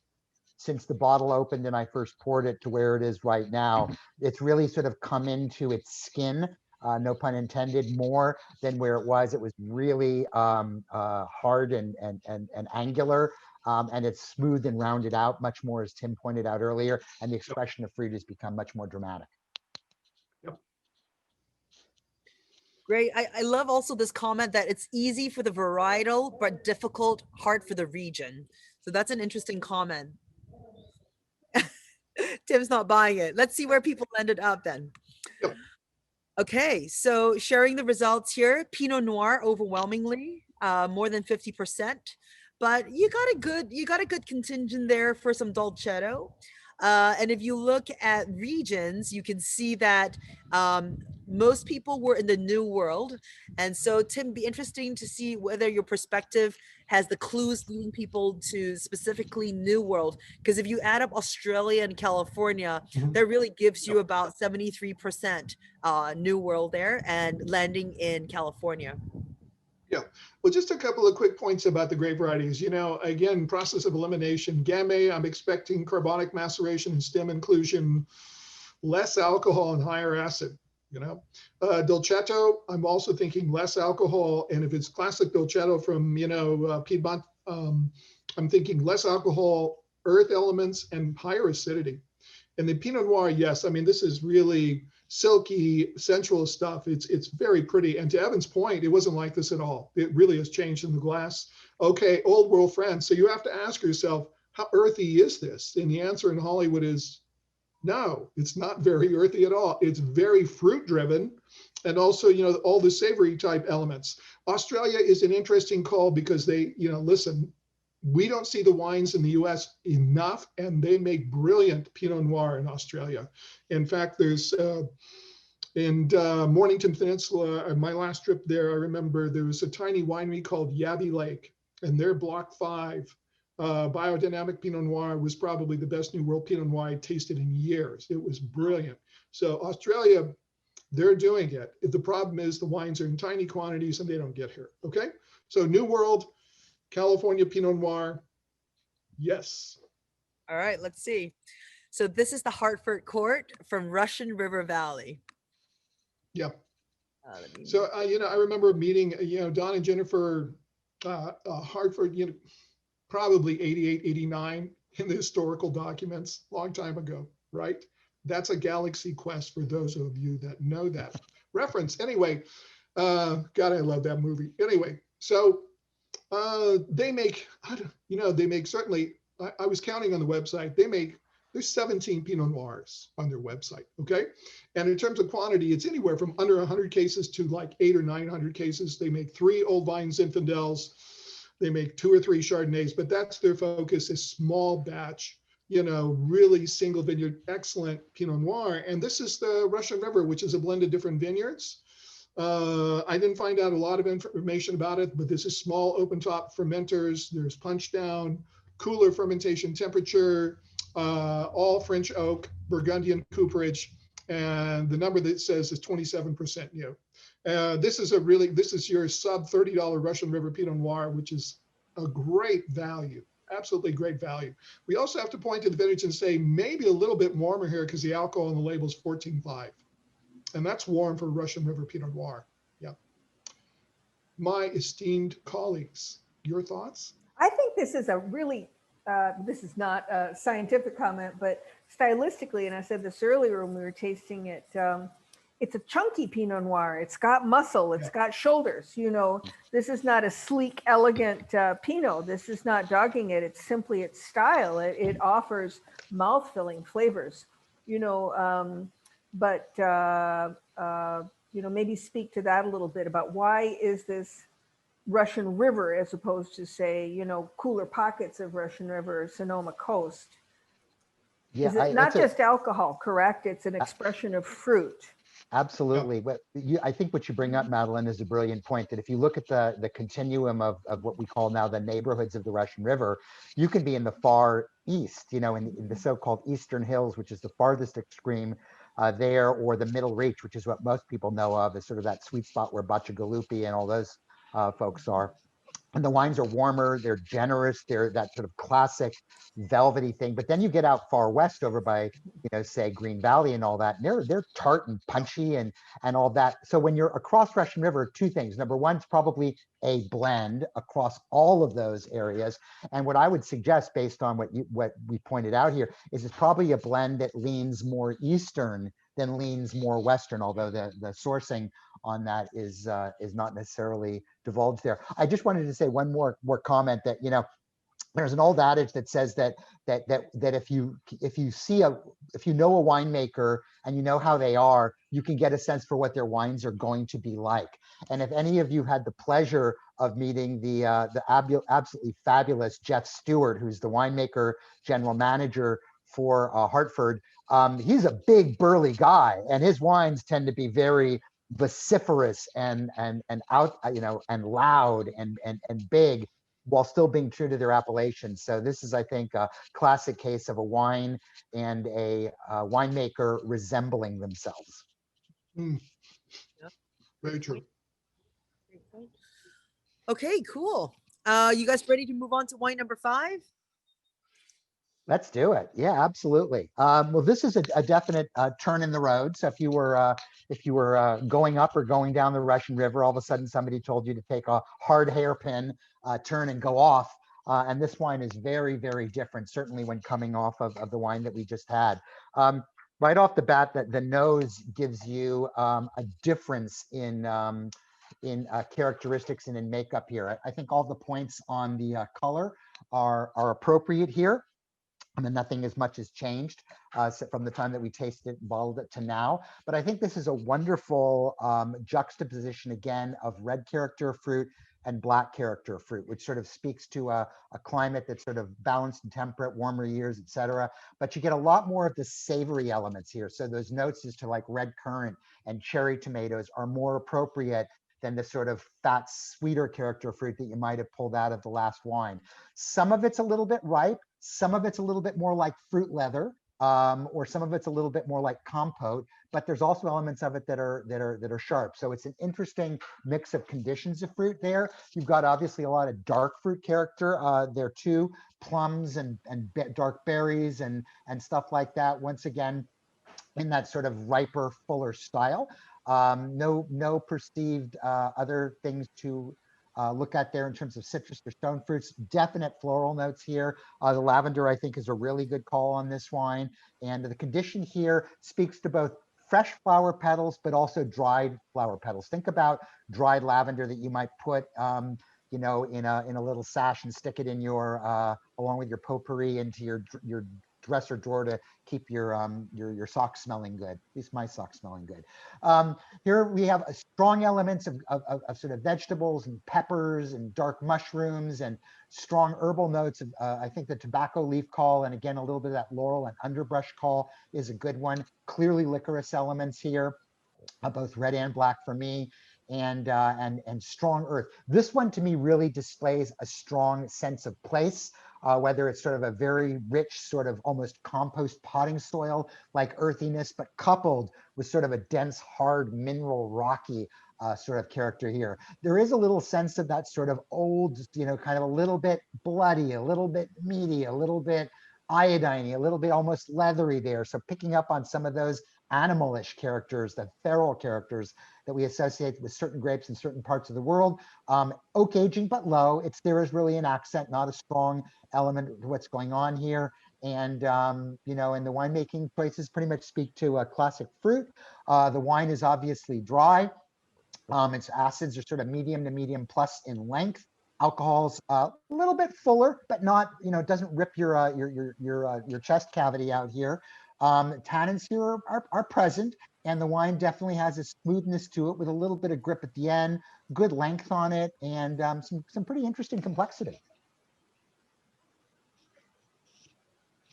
since the bottle opened and I first poured it to where it is right now. It's really sort of come into its skin, no pun intended, more than where it was. It was really hard and angular. And it's smooth and rounded out much more, as Tim pointed out earlier, and the expression of fruit has become much more dramatic. Great. I love also this comment that it's easy for the varietal, but difficult, hard for the region. So that's an interesting comment. Tim's not buying it. Let's see where people ended up then. Yep. Okay, so sharing the results here: Pinot Noir overwhelmingly, more than 50%. But you got a good contingent there for some Dolcetto. And if you look at regions, you can see that most people were in the New World. And so, Tim, be interesting to see whether your perspective has the clues leading people to specifically New World. Because if you add up Australia and California, that really gives you about 73% New World there, and landing in California. Yeah. Well, just a couple of quick points about the grape varieties. You know, again, process of elimination. Gamay, I'm expecting carbonic maceration and stem inclusion, less alcohol and higher acid. You know, Dolcetto, I'm also thinking less alcohol. And if it's classic Dolcetto from, you know, Piedmont, I'm thinking less alcohol, earth elements, and higher acidity. And the Pinot Noir, yes, I mean, this is really silky, sensual stuff. It's very pretty. And to Evan's point, it wasn't like this at all. It really has changed in the glass. Okay, old world friends. So you have to ask yourself, how earthy is this? And the answer in Hollywood is no, it's not very earthy at all. It's very fruit driven. And also, you know, all the savory type elements. Australia is an interesting call because they, you know, listen, we don't see the wines in the US enough, and they make brilliant Pinot Noir in Australia. In fact, there's in Mornington Peninsula, my last trip there, I remember there was a tiny winery called Yabby Lake, and their Block 5 biodynamic Pinot Noir was probably the best New World Pinot Noir I'd tasted in years. It was brilliant. So Australia, they're doing it. The problem is the wines are in tiny quantities and they don't get here. Okay, so New World, California Pinot Noir, yes. All right, let's see. So this is the Hartford Court from Russian River Valley. Yeah. So, you know, I remember meeting, you know, Don and Jennifer Hartford, you know, probably 88, 89 in the historical documents, long time ago, right? That's a galaxy quest for those of you that know that reference. Anyway, God, I love that movie. Anyway, so they make, you know, they make certainly, I was counting on the website, there's 17 Pinot Noirs on their website, okay? And in terms of quantity, it's anywhere from under 100 cases to like 800 or 900 cases. They make 3 Old Vine Zinfandels, they make 2 or 3 Chardonnays, but that's their focus, is small batch, you know, really single vineyard, excellent Pinot Noir. And this is the Russian River, which is a blend of different vineyards. I didn't find out a lot of information about it, but this is small open top fermenters. There's punch down, cooler fermentation temperature. all French oak, Burgundian cooperage, and the number that says is 27% new. This is your sub $30 Russian River Pinot Noir, which is a great value, absolutely great value. We also have to point to the vintage and say maybe a little bit warmer here because the alcohol on the label is 14.5, and that's warm for Russian River Pinot Noir. Yeah. My esteemed colleagues, your thoughts? I think this is a really, this is not a scientific comment, but stylistically, and I said this earlier when we were tasting it, it's a chunky Pinot Noir. It's got muscle, it's got shoulders. You know, this is not a sleek, elegant Pinot. This is not dogging it. It's simply its style. It offers mouth-filling flavors, you know, you know, maybe speak to that a little bit about why is this Russian River as opposed to, say, you know, cooler pockets of Russian River or Sonoma Coast. Yeah, is it not just alcohol, correct? It's an expression of fruit. absolutely. But I think what you bring up, Madeline, is a brilliant point, that if you look at the continuum of what we call now the neighborhoods of the Russian River, you can be in the far east, you know, in the so-called Eastern Hills, which is the farthest extreme there, or the Middle Reach, which is what most people know of as sort of that sweet spot where Bacigalupi and all those folks are. And the wines are warmer, they're generous, they're that sort of classic velvety thing. But then you get out far west over by, you know, say Green Valley and all that, and they're tart and punchy and all that. So when you're across Russian River, two things. Number one, it's probably a blend across all of those areas. And what I would suggest, based on what we pointed out here, is it's probably a blend that leans more eastern than leans more western, although the sourcing on that is not necessarily divulged there. I just wanted to say one more comment that, you know, there's an old adage that says that if you know a winemaker and you know how they are, you can get a sense for what their wines are going to be like. And if any of you had the pleasure of meeting the absolutely fabulous Jeff Stewart, who's the winemaker general manager for Hartford, he's a big burly guy, and his wines tend to be very vociferous and out, you know, and loud and big, while still being true to their appellation. So this is, I think, a classic case of a wine and a winemaker resembling themselves. Very true. Okay, cool. You guys ready to move on to wine number 5? Let's do it. Yeah, absolutely. Well, this is a definite turn in the road. So if you were going up or going down the Russian River, all of a sudden somebody told you to take a hard hairpin turn and go off. And this wine is very, very different, certainly when coming off of the wine that we just had. Right off the bat, that the nose gives you a difference in characteristics and in makeup here. I think all the points on the color are appropriate here. I mean, nothing as much has changed from the time that we tasted it and bottled it to now. But I think this is a wonderful juxtaposition, again, of red character fruit and black character fruit, which sort of speaks to a climate that's sort of balanced and temperate, warmer years, et cetera. But you get a lot more of the savory elements here. So those notes as to like red currant and cherry tomatoes are more appropriate than the sort of fat, sweeter character fruit that you might have pulled out of the last wine. Some of it's a little bit ripe, some of it's a little bit more like fruit leather, or some of it's a little bit more like compote, but there's also elements of it that are sharp. So it's an interesting mix of conditions of fruit there. You've got obviously a lot of dark fruit character there too, plums and dark berries and stuff like that. Once again, in that sort of riper, fuller style. No perceived other things to look at there in terms of citrus or stone fruits. Definite floral notes here. The lavender, I think, is a really good call on this wine. And the condition here speaks to both fresh flower petals, but also dried flower petals. Think about dried lavender that you might put you know, in a little sash and stick it in your along with your potpourri into your dresser drawer to keep your socks smelling good. At least my socks smelling good. Here we have strong elements of sort of vegetables and peppers and dark mushrooms and strong herbal notes. I think the tobacco leaf call, and again, a little bit of that laurel and underbrush call is a good one. Clearly licorice elements here, both red and black for me. And strong earth. This one to me really displays a strong sense of place. whether it's sort of a very rich, sort of almost compost potting soil like earthiness, but coupled with sort of a dense, hard, mineral, rocky sort of character here. There is a little sense of that sort of old, kind of a little bit bloody, a little bit meaty, a little bit iodine, a little bit almost leathery there. So picking up on some of those animalish characters, the feral characters that we associate with certain grapes in certain parts of the world. Oak aging, but low. There is really an accent, not a strong element to what's going on here. And, and the winemaking choices pretty much speak to a classic fruit. The wine is obviously dry. Its acids are sort of medium to medium plus in length. Alcohol's a little bit fuller, but not, doesn't rip your chest cavity out here. Tannins here are present, and the wine definitely has a smoothness to it with a little bit of grip at the end, good length on it, and some pretty interesting complexity.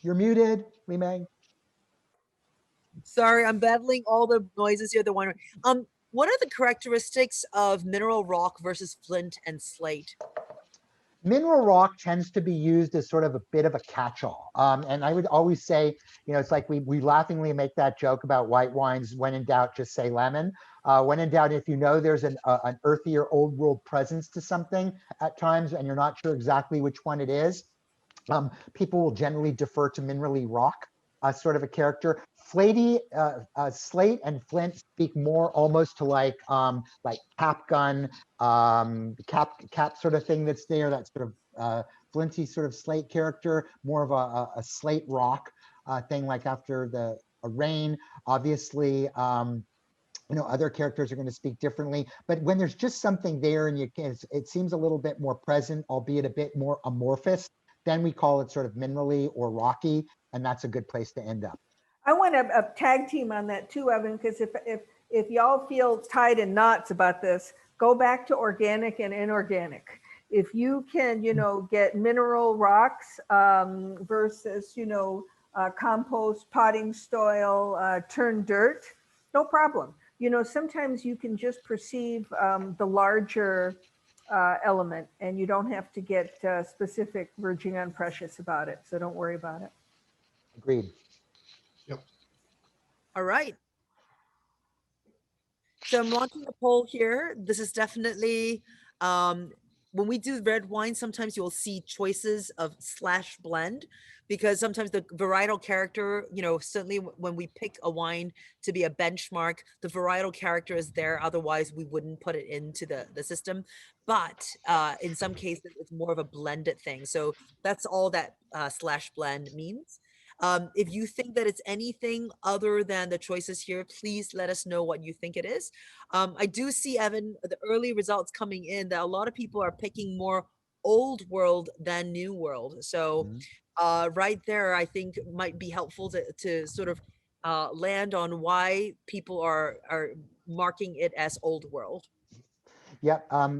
You're muted, Li Meng. Sorry, I'm battling all the noises here. The one. What are the characteristics of mineral rock versus flint and slate? Mineral rock tends to be used as sort of a bit of a catch-all. And I would always say, it's like we laughingly make that joke about white wines. When in doubt, just say lemon. When in doubt, if there's an earthier old world presence to something at times, and you're not sure exactly which one it is, people will generally defer to minerally rock, sort of a character. Slate and flint speak more almost to like cap gun, cap sort of thing that's there. That sort of flinty sort of slate character, more of a slate rock thing, like after a rain. Obviously, other characters are going to speak differently, but when there's just something there and it seems a little bit more present, albeit a bit more amorphous, then we call it sort of minerally or rocky, and that's a good place to end up. I want a tag team on that too, Evan, because if y'all feel tied in knots about this, go back to organic and inorganic. If you can, get mineral rocks versus, compost, potting soil, turn dirt, no problem. Sometimes you can just perceive the larger element, and you don't have to get specific verging on precious about it. So don't worry about it. Agreed. Yep. All right. So I'm launching a poll here. This is definitely, when we do red wine, sometimes you'll see choices of / blend, because sometimes the varietal character, certainly when we pick a wine to be a benchmark, the varietal character is there. Otherwise, we wouldn't put it into the system. But in some cases, it's more of a blended thing. So that's all that / blend means. If you think that it's anything other than the choices here, please let us know what you think it is. I do see, Evan, the early results coming in that a lot of people are picking more old world than new world. So right there, I think might be helpful to sort of land on why people are marking it as old world. Yeah.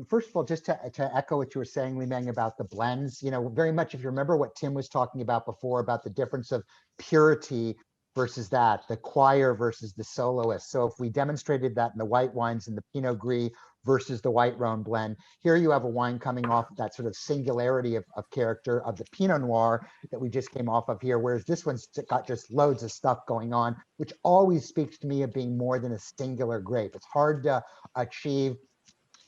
First of all, just to echo what you were saying, Li Meng, about the blends, very much, if you remember what Tim was talking about before, about the difference of purity versus that, the choir versus the soloist. So if we demonstrated that in the white wines and the Pinot Gris versus the white Rhone blend, here you have a wine coming off that sort of singularity of character of the Pinot Noir that we just came off of here, whereas this one's got just loads of stuff going on, which always speaks to me of being more than a singular grape. It's hard to achieve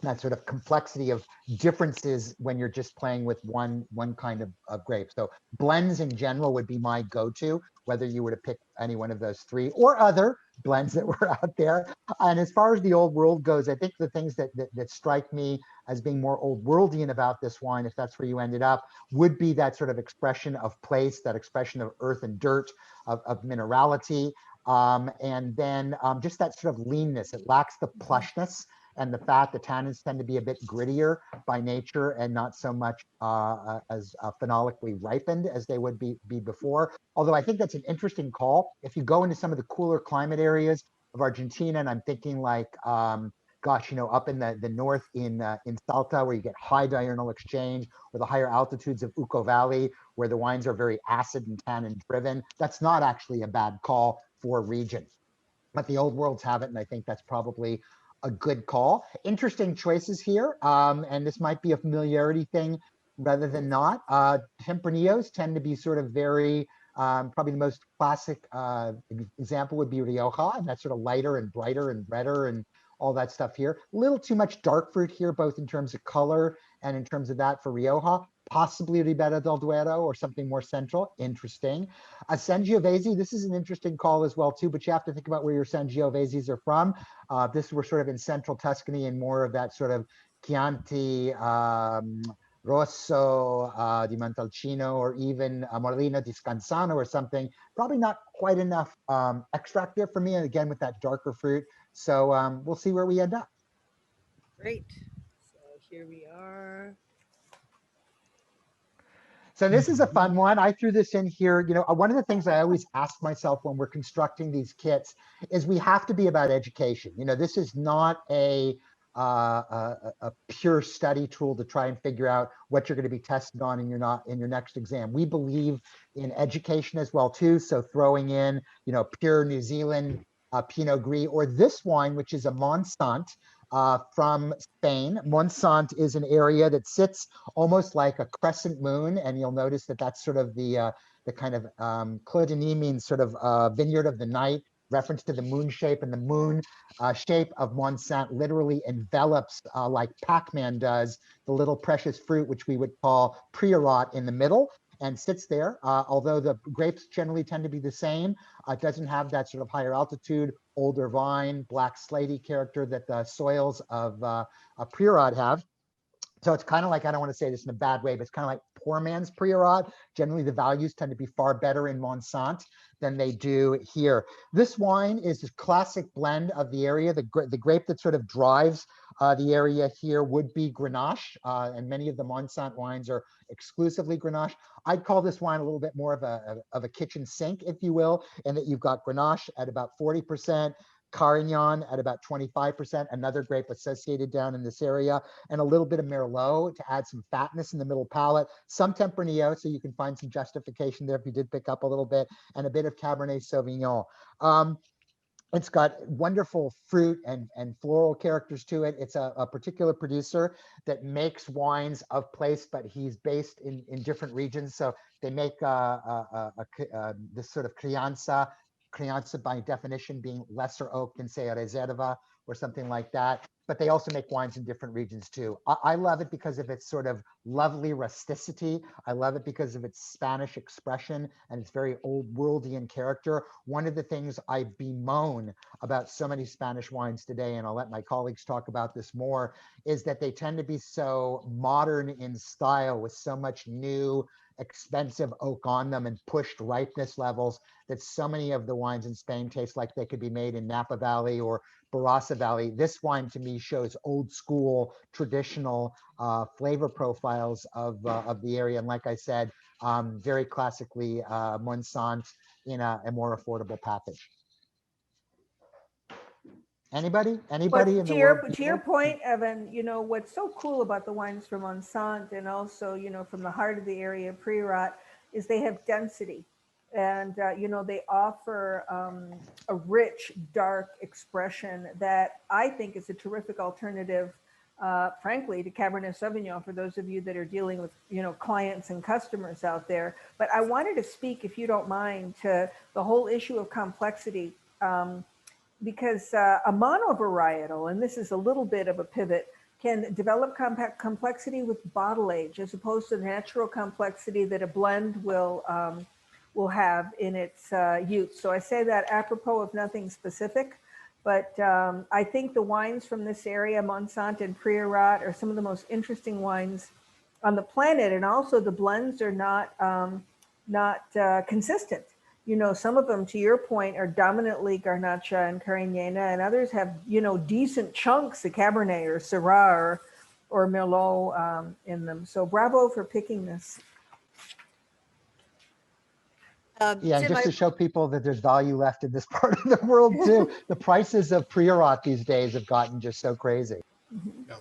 that sort of complexity of differences when you're just playing with one kind of grape. So blends in general would be my go-to, whether you were to pick any one of those three or other blends that were out there. And as far as the old world goes, I think the things that strike me as being more old worldian about this wine, if that's where you ended up, would be that sort of expression of place, that expression of earth and dirt, of minerality, and then just that sort of leanness. It lacks the plushness and the fat. The tannins tend to be a bit grittier by nature and not so much as phenolically ripened as they would be before. Although I think that's an interesting call. If you go into some of the cooler climate areas of Argentina, and I'm thinking like, up in the north in Salta, where you get high diurnal exchange, or the higher altitudes of Uco Valley, where the wines are very acid and tannin driven, that's not actually a bad call for a region. But the old worlds have it, and I think that's probably a good call. Interesting choices here, and this might be a familiarity thing rather than not. Tempranillos tend to be sort of very, probably the most classic example would be Rioja, and that's sort of lighter and brighter and redder and all that stuff here. A little too much dark fruit here, both in terms of color and in terms of that for Rioja. Possibly Ribera del Duero or something more central. Interesting. Sangiovese, this is an interesting call as well too, but you have to think about where your Sangioveses are from. This we're sort of in central Tuscany and more of that sort of Chianti, Rosso di Montalcino, or even Morlino di Scansano or something. Probably not quite enough extract there for me, and again with that darker fruit. So we'll see where we end up. Great. So here we are. So this is a fun one. I threw this in here. You know, one of the things I always ask myself when we're constructing these kits is we have to be about education. You know, this is not a pure study tool to try and figure out what you're going to be tested on in your next exam. We believe in education as well too. So throwing in, you know, pure New Zealand Pinot Gris, or this wine, which is a Monsant from Spain. Monsant is an area that sits almost like a crescent moon, and you'll notice that that's sort of the kind of Clos de Nîmes means sort of vineyard of the night, reference to the moon shape, and the moon shape of Monsant literally envelops, like Pac-Man does, the little precious fruit, which we would call Priorat, in the middle, and sits there. Although the grapes generally tend to be the same, it doesn't have that sort of higher altitude, older vine, black slaty character that the soils of Priorat have. So it's kind of like, I don't want to say this in a bad way, but it's kind of like poor man's Priorat. Generally, the values tend to be far better in Monsant than they do here. This wine is a classic blend of the area. The grape that sort of drives the area here would be Grenache, and many of the Monsant wines are exclusively Grenache. I'd call this wine a little bit more of a kitchen sink, if you will, in that you've got Grenache at about 40%, Carignan at about 25%, another grape associated down in this area, and a little bit of Merlot to add some fatness in the middle palate, some Tempranillo, so you can find some justification there if you did pick up a little bit, and a bit of Cabernet Sauvignon. It's got wonderful fruit and floral characters to it. It's a particular producer that makes wines of place, but he's based in different regions. So they make this sort of crianza by definition being lesser oak than say a reserva or something like that. But they also make wines in different regions too. I love it because of its sort of lovely rusticity. I love it because of its Spanish expression and its very old worldy in character. One of the things I bemoan about so many Spanish wines today, and I'll let my colleagues talk about this more, is that they tend to be so modern in style with so much new, expensive oak on them and pushed ripeness levels that so many of the wines in Spain taste like they could be made in Napa Valley or Barossa Valley. This wine to me shows old school, traditional flavor profiles of the area. And like I said, very classically Monsant in a more affordable package. Anybody in the world? To your point, Evan, you know, what's so cool about the wines from Monsant and also, you know, from the heart of the area, Priorat, is they have density. And, you know, they offer a rich, dark expression that I think is a terrific alternative, frankly, to Cabernet Sauvignon for those of you that are dealing with, you know, clients and customers out there. But I wanted to speak, if you don't mind, to the whole issue of complexity. Because a monovarietal, and this is a little bit of a pivot, can develop complexity with bottle age as opposed to the natural complexity that a blend will have in its youth. So I say that apropos of nothing specific, but I think the wines from this area, Monsant and Priorat, are some of the most interesting wines on the planet, and also the blends are not consistent. You know, some of them, to your point, are dominantly Garnacha and Carignana, and others have, you know, decent chunks of Cabernet or Syrah or Merlot in them. So bravo for picking this. Yeah, and Tim, just to show people that there's value left in this part of the world too. The prices of Priorat these days have gotten just so crazy. Yeah.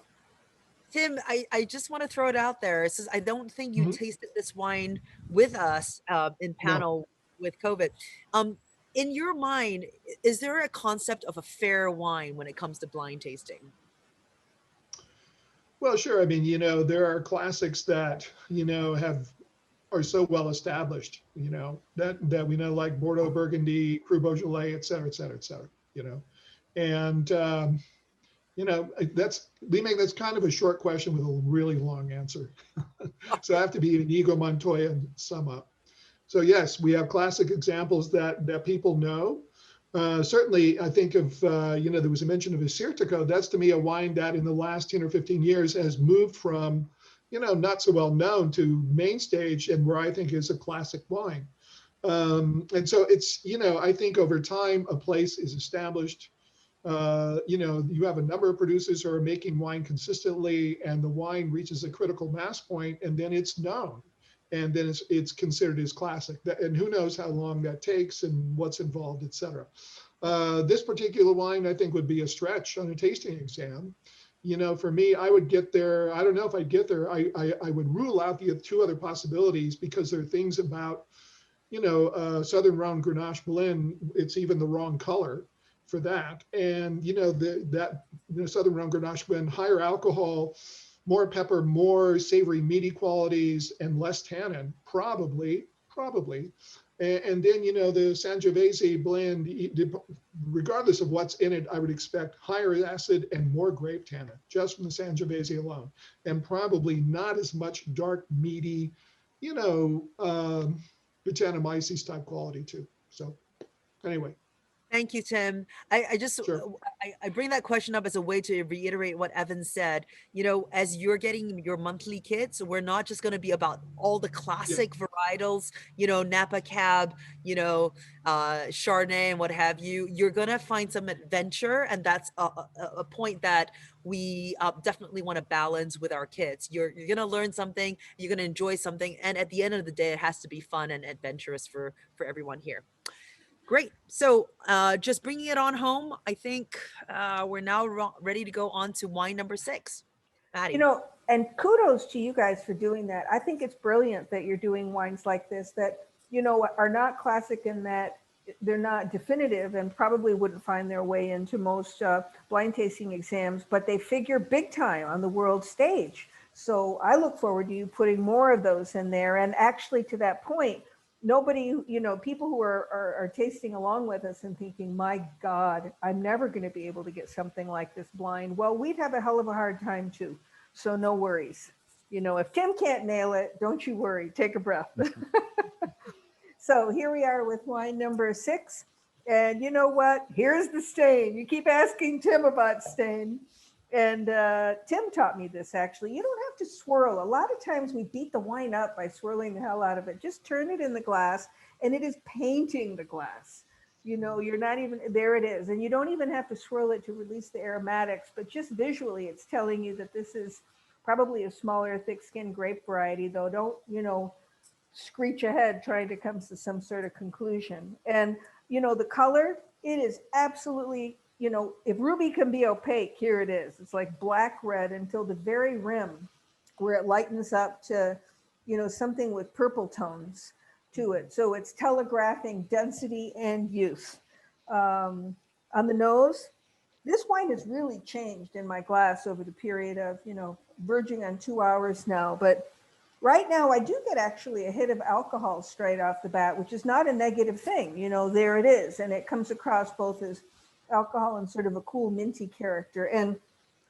Tim, I just want to throw it out there. It says, I don't think you Mhm. tasted this wine with us in panel with COVID. In your mind, is there a concept of a fair wine when it comes to blind tasting? Well, sure. I mean, there are classics that, are so well established, that we know, like Bordeaux, Burgundy, Cru Beaujolais, et cetera, et cetera, et cetera, and, that's kind of a short question with a really long answer. So I have to be an Inigo Montoya and sum up. So yes, we have classic examples that people know. Certainly, I think of, there was a mention of Assyrtiko. That's to me a wine that in the last 10 or 15 years has moved from, not so well known to main stage, and where I think is a classic wine. And so it's, I think over time, a place is established. You have a number of producers who are making wine consistently, and the wine reaches a critical mass point, and then it's known. And then it's considered as classic. And who knows how long that takes and what's involved, et cetera. This particular wine, I think, would be a stretch on a tasting exam. For me, I would get there. I don't know if I'd get there. I would rule out the two other possibilities, because there are things about, Southern Rhone Grenache blend. It's even the wrong color for that. And, Southern Rhone Grenache blend, higher alcohol, more pepper, more savory, meaty qualities, and less tannin, probably. And then, the Sangiovese blend, regardless of what's in it, I would expect higher acid and more grape tannin, just from the Sangiovese alone, and probably not as much dark, meaty, Brettanomyces type quality too. So anyway. Thank you, Tim. I just Sure. I bring that question up as a way to reiterate what Evan said. As you're getting your monthly kits, we're not just going to be about all the classic varietals, Napa Cab, Chardonnay and what have you. You're going to find some adventure, and that's a point that we definitely want to balance with our kids. You're going to learn something, you're going to enjoy something, and at the end of the day, it has to be fun and adventurous for everyone here. Great. So just bringing it on home, I think we're now ready to go on to wine number 6. Maddie. And kudos to you guys for doing that. I think it's brilliant that you're doing wines like this that, are not classic in that they're not definitive and probably wouldn't find their way into most blind tasting exams, but they figure big time on the world stage. So I look forward to you putting more of those in there. And actually, to that point, nobody, people who are tasting along with us and thinking, my God, I'm never going to be able to get something like this blind. Well, we'd have a hell of a hard time too. So no worries. If Tim can't nail it, don't you worry. Take a breath. So here we are with wine number 6. And you know what? Here's the stain. You keep asking Tim about stain. And Tim taught me this, actually. You don't have to swirl. A lot of times we beat the wine up by swirling the hell out of it. Just turn it in the glass, and it is painting the glass. You're not even, there it is. And you don't even have to swirl it to release the aromatics, but just visually, it's telling you that this is probably a smaller, thick-skinned grape variety, though don't, screech ahead trying to come to some sort of conclusion. And, the color, it is absolutely, if ruby can be opaque, here it is. It's like black red until the very rim, where it lightens up to, something with purple tones to it. So it's telegraphing density and youth. On the nose, this wine has really changed in my glass over the period of, verging on 2 hours now. But right now, I do get actually a hit of alcohol straight off the bat, which is not a negative thing. There it is. And it comes across both as alcohol and sort of a cool minty character. And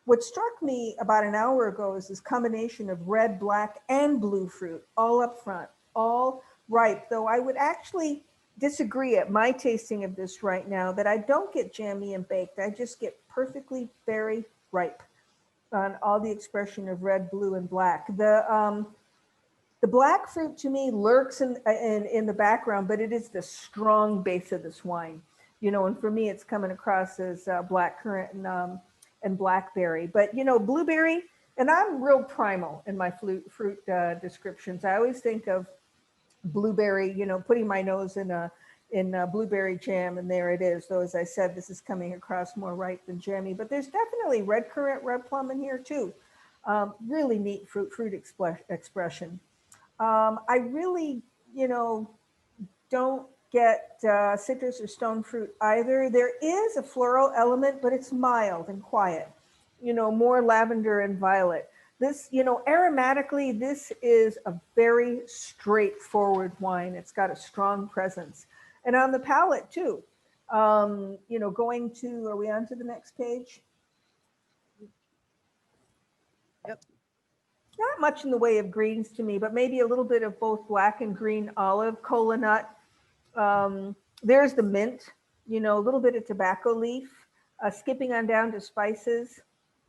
what struck me about an hour ago is this combination of red, black, and blue fruit all up front, all ripe. Though I would actually disagree at my tasting of this right now that I don't get jammy and baked. I just get perfectly very ripe on all the expression of red, blue, and black. The black fruit to me lurks in the background, but it is the strong base of this wine. And for me, it's coming across as black currant and blackberry. But, blueberry, and I'm real primal in my fruit descriptions. I always think of blueberry, putting my nose in blueberry jam, and there it is. Though, as I said, this is coming across more ripe than jammy. But there's definitely red currant, red plum in here too. Really neat fruit expression. I really, don't get citrus or stone fruit either. There is a floral element, but it's mild and quiet, more lavender and violet. This, you know, aromatically, this is a very straightforward wine. It's got a strong presence. And on the palate too. You know, going to, are we on to the next page? Yep. Not much in the way of greens to me, but maybe a little bit of both black and green olive, cola nut. There's the mint, you know, a little bit of tobacco leaf, skipping on down to spices,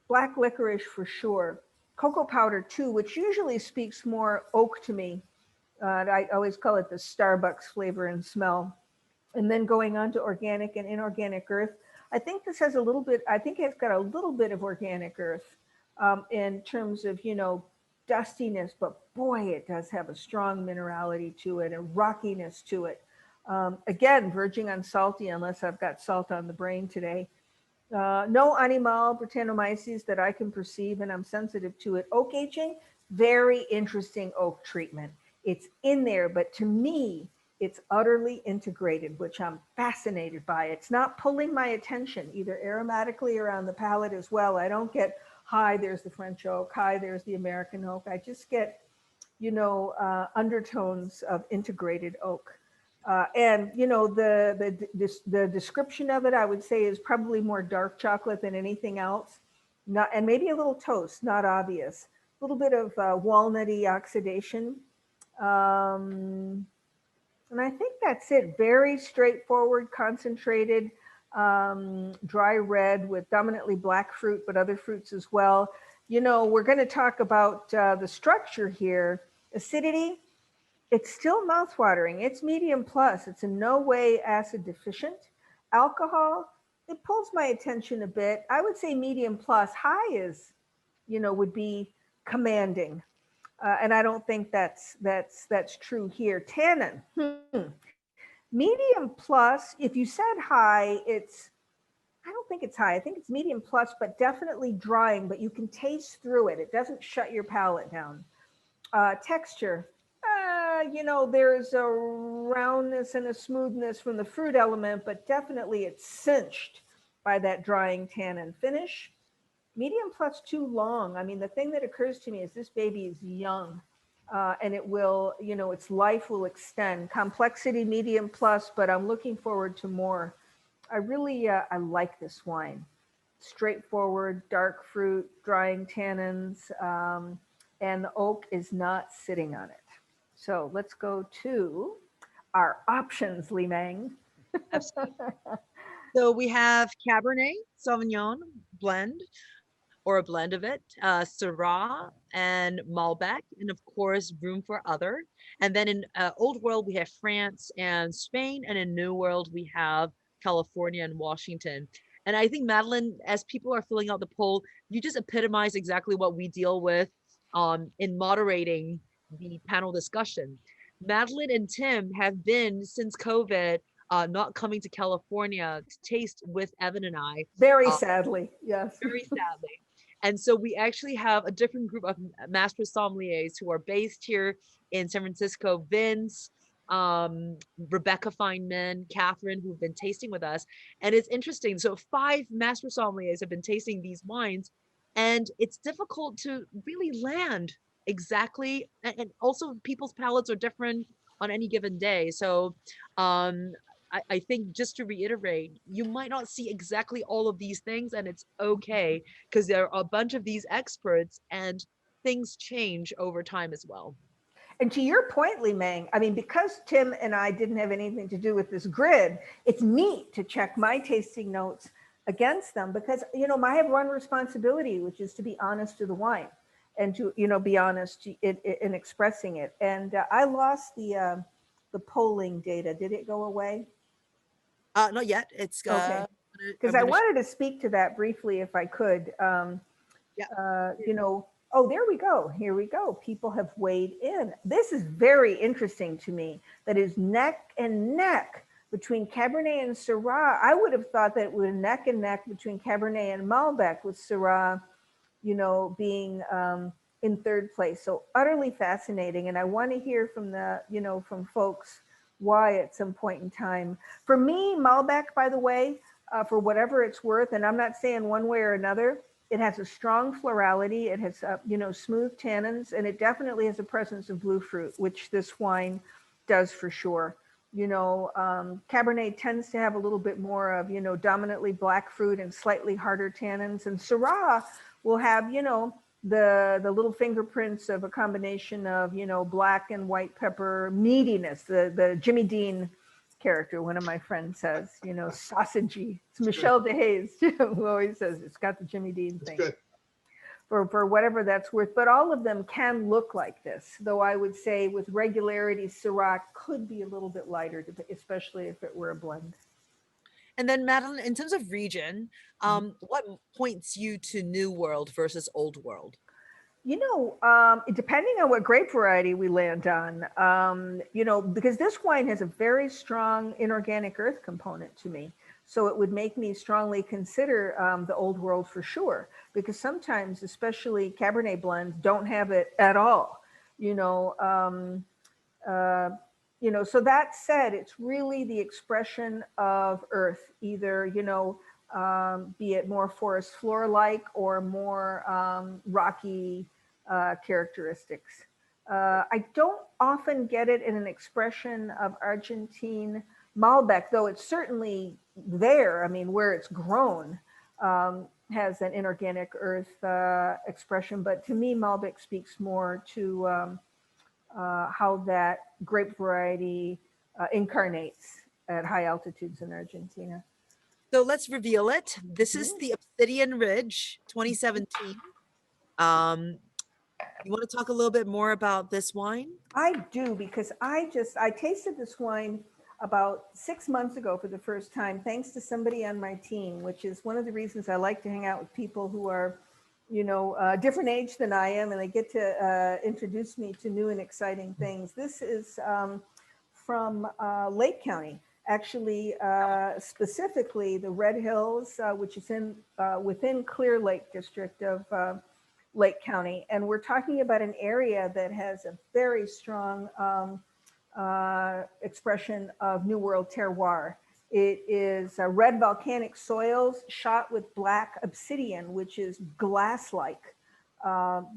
black licorice for sure, cocoa powder too, which usually speaks more oak to me. I always call it the Starbucks flavor and smell. And then going on to organic and inorganic earth. I think this has a little bit, I think it's got a little bit of organic earth in terms of, you know, dustiness, but boy, it does have a strong minerality to it and rockiness to it. Again, verging on salty, unless I've got salt on the brain today. No animal Brettanomyces that I can perceive, and I'm sensitive to it. Oak aging, very interesting oak treatment. It's in there, but to me, it's utterly integrated, which I'm fascinated by. It's not pulling my attention, either aromatically or on the palate as well. I don't get, hi, there's the French oak, hi, there's the American oak. I just get, you know, undertones of integrated oak. And you know, the description of it, I would say, is probably more dark chocolate than anything else. Not, and maybe a little toast, not obvious. A little bit of walnutty oxidation. And I think that's it. Very straightforward, concentrated, dry red with dominantly black fruit, but other fruits as well. You know, we're going to talk about the structure here. Acidity, it's still mouthwatering. It's medium plus. It's in no way acid deficient. Alcohol, it pulls my attention a bit. I would say medium plus. High is, you know, would be commanding. And I don't think that's true here. Tannin, medium plus. If you said high, I don't think it's high. I think it's medium plus, but definitely drying. But you can taste through it. It doesn't shut your palate down. Texture, you know, there's a roundness and a smoothness from the fruit element, but definitely it's cinched by that drying tannin. Finish, medium plus too long. I mean, the thing that occurs to me is this baby is young and it will, you know, its life will extend. Complexity, medium plus, but I'm looking forward to more. I really, I like this wine. Straightforward, dark fruit, drying tannins, and the oak is not sitting on it. So let's go to our options, Li Meng. Absolutely. So we have Cabernet Sauvignon blend, or a blend of it, Syrah and Malbec, and of course, room for other. And then in Old World, we have France and Spain, and in New World, we have California and Washington. And I think, Madeline, as people are filling out the poll, you just epitomize exactly what we deal with in moderating the panel discussion. Madeline and Tim have been, since COVID, not coming to California to taste with Evan and I. Very sadly, yes. Very sadly. And so we actually have a different group of master sommeliers who are based here in San Francisco. Vince, Rebecca Feynman, Catherine, who've been tasting with us. And it's interesting. So 5 master sommeliers have been tasting these wines, and it's difficult to really land exactly. And also people's palates are different on any given day. So I think, just to reiterate, you might not see exactly all of these things, and it's okay, because there are a bunch of these experts and things change over time as well. And to your point, Li Meng, I mean, because Tim and I didn't have anything to do with this grid, it's neat to check my tasting notes against them, because, you know, I have one responsibility, which is to be honest to the wine and to, you know, be honest in expressing it. And I lost the polling data. Did it go away? Not yet. It's okay. Because I wanted to speak to that briefly, if I could. Yeah. You know, oh, there we go. Here we go. People have weighed in. This is very interesting to me. That is neck and neck between Cabernet and Syrah. I would have thought that it was neck and neck between Cabernet and Malbec, with Syrah, you know, being in third place. So utterly fascinating. And I want to hear from the, you know, from folks why at some point in time. For me, Malbec, by the way, for whatever it's worth, and I'm not saying one way or another, It has a strong florality. It has, smooth tannins, and it definitely has a presence of blue fruit, which this wine does for sure. Cabernet tends to have a little bit more of, dominantly black fruit and slightly harder tannins. And Syrah will have, the little fingerprints of a combination of, black and white pepper meatiness, the Jimmy Dean character, one of my friends says, sausagey. It's Michelle DeHaze who always says it's got the Jimmy Dean thing. Good. For whatever that's worth. But all of them can look like this, though I would say with regularity, Syrah could be a little bit lighter, especially if it were a blend. And then Madeline, in terms of region, what points you to New World versus Old World? Depending on what grape variety we land on, because this wine has a very strong inorganic earth component to me. So it would make me strongly consider the Old World for sure, because sometimes, especially Cabernet blends, don't have it at all. So that said, it's really the expression of earth, either, be it more forest floor-like or more rocky characteristics. I don't often get it in an expression of Argentine Malbec, though it's certainly there. I mean, where it's grown has an inorganic earth expression, but to me, Malbec speaks more to how that grape variety incarnates at high altitudes in Argentina. So let's reveal it. This is the Obsidian Ridge 2017. You want to talk a little bit more about this wine? I do, because I tasted this wine about 6 months ago for the first time, thanks to somebody on my team, which is one of the reasons I like to hang out with people who are, different age than I am, and they get to introduce me to new and exciting things. This is from Lake County, actually, specifically the Red Hills, which is within Clear Lake district of Lake County. And we're talking about an area that has a very strong expression of New World terroir. It is red volcanic soils shot with black obsidian, which is glass-like, and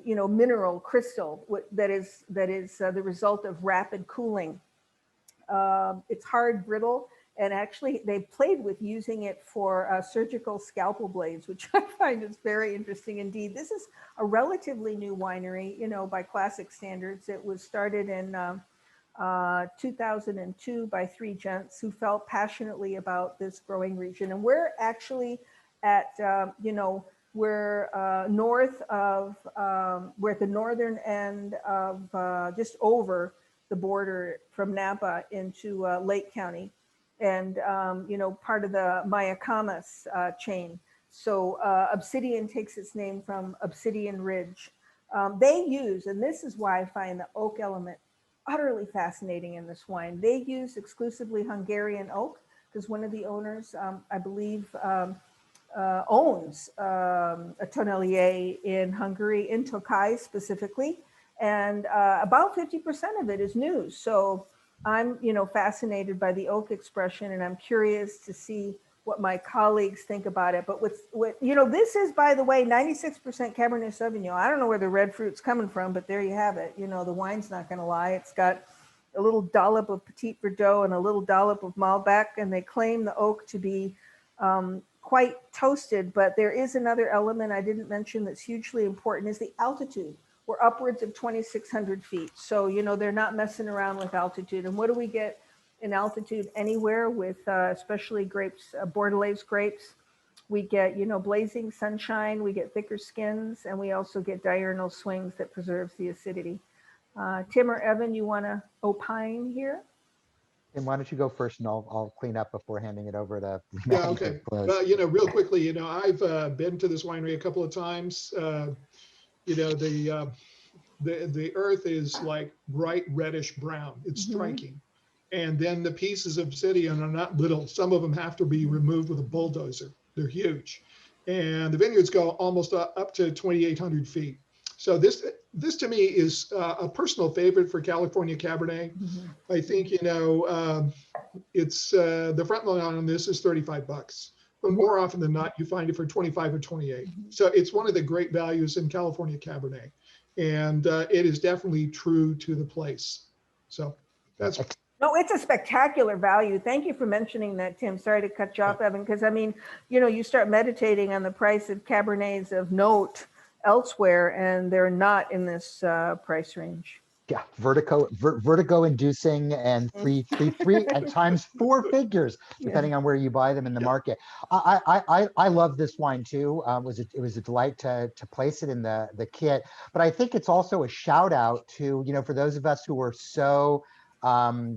mineral crystal that is the result of rapid cooling. It's hard, brittle, and actually they've played with using it for surgical scalpel blades, which I find is very interesting indeed. This is a relatively new winery, by classic standards. It was started in 2002 by three gents who felt passionately about this growing region. And we're actually at, we're north of, we're at the northern end of just over the border from Napa into Lake County, and part of the Mayacamas chain. So Obsidian takes its name from Obsidian Ridge. They use, and this is why I find the oak element utterly fascinating in this wine. They use exclusively Hungarian oak, because one of the owners, I believe, owns a tonnelier in Hungary, in Tokaj specifically, and about 50% of it is new. So I'm, fascinated by the oak expression, and I'm curious to see what my colleagues think about it. But this is, by the way, 96% Cabernet Sauvignon. I don't know where the red fruit's coming from, but there you have it. The wine's not going to lie. It's got a little dollop of Petit Verdot and a little dollop of Malbec, and they claim the oak to be quite toasted. But there is another element I didn't mention that's hugely important, is the altitude. We're upwards of 2,600 feet. So, they're not messing around with altitude. And what do we get in altitude anywhere with especially grapes, Bordelaise grapes? We get, blazing sunshine, we get thicker skins, and we also get diurnal swings that preserves the acidity. Tim or Evan, you want to opine here? Tim, why don't you go first, and I'll clean up before handing it over to Yeah, okay. Real quickly, I've been to this winery a couple of times. The earth is like bright reddish brown. It's striking. And then the pieces of obsidian are not little. Some of them have to be removed with a bulldozer. They're huge. And the vineyards go almost up to 2,800 feet. So this to me is a personal favorite for California Cabernet. I think, it's the front line on this is $35. but more often than not, you find it for 25 or 28. So it's one of the great values in California Cabernet. And it is definitely true to the place. So that's. No, it's a spectacular value. Thank you for mentioning that, Tim. Sorry to cut you off, Evan, because I mean, you know, you start meditating on the price of Cabernets of note elsewhere, and they're not in this price range. Yeah, vertigo inducing, and three at times four figures, depending on where you buy them in the market. I love this wine too. It was a delight to place it in the kit, but I think it's also a shout out to, you know, for those of us who are so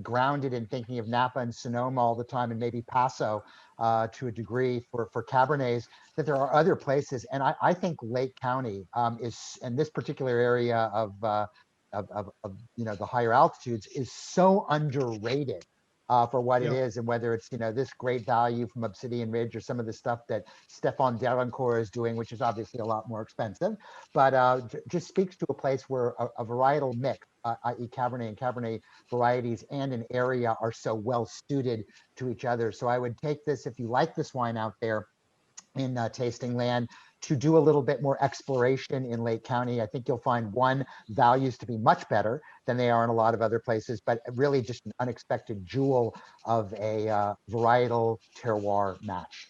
grounded in thinking of Napa and Sonoma all the time, and maybe Paso to a degree for Cabernets, that there are other places. And I think Lake County is, and this particular area of you know, the higher altitudes, is so underrated for what it is, and whether it's, you know, this great value from Obsidian Ridge or some of the stuff that Stefan Derencourt is doing, which is obviously a lot more expensive, but just speaks to a place where a varietal mix, i.e. Cabernet and Cabernet varieties and an area are so well suited to each other. So I would take this, if you like this wine out there in tasting land, to do a little bit more exploration in Lake County. I think you'll find, one, values to be much better than they are in a lot of other places, but really just an unexpected jewel of a varietal terroir match.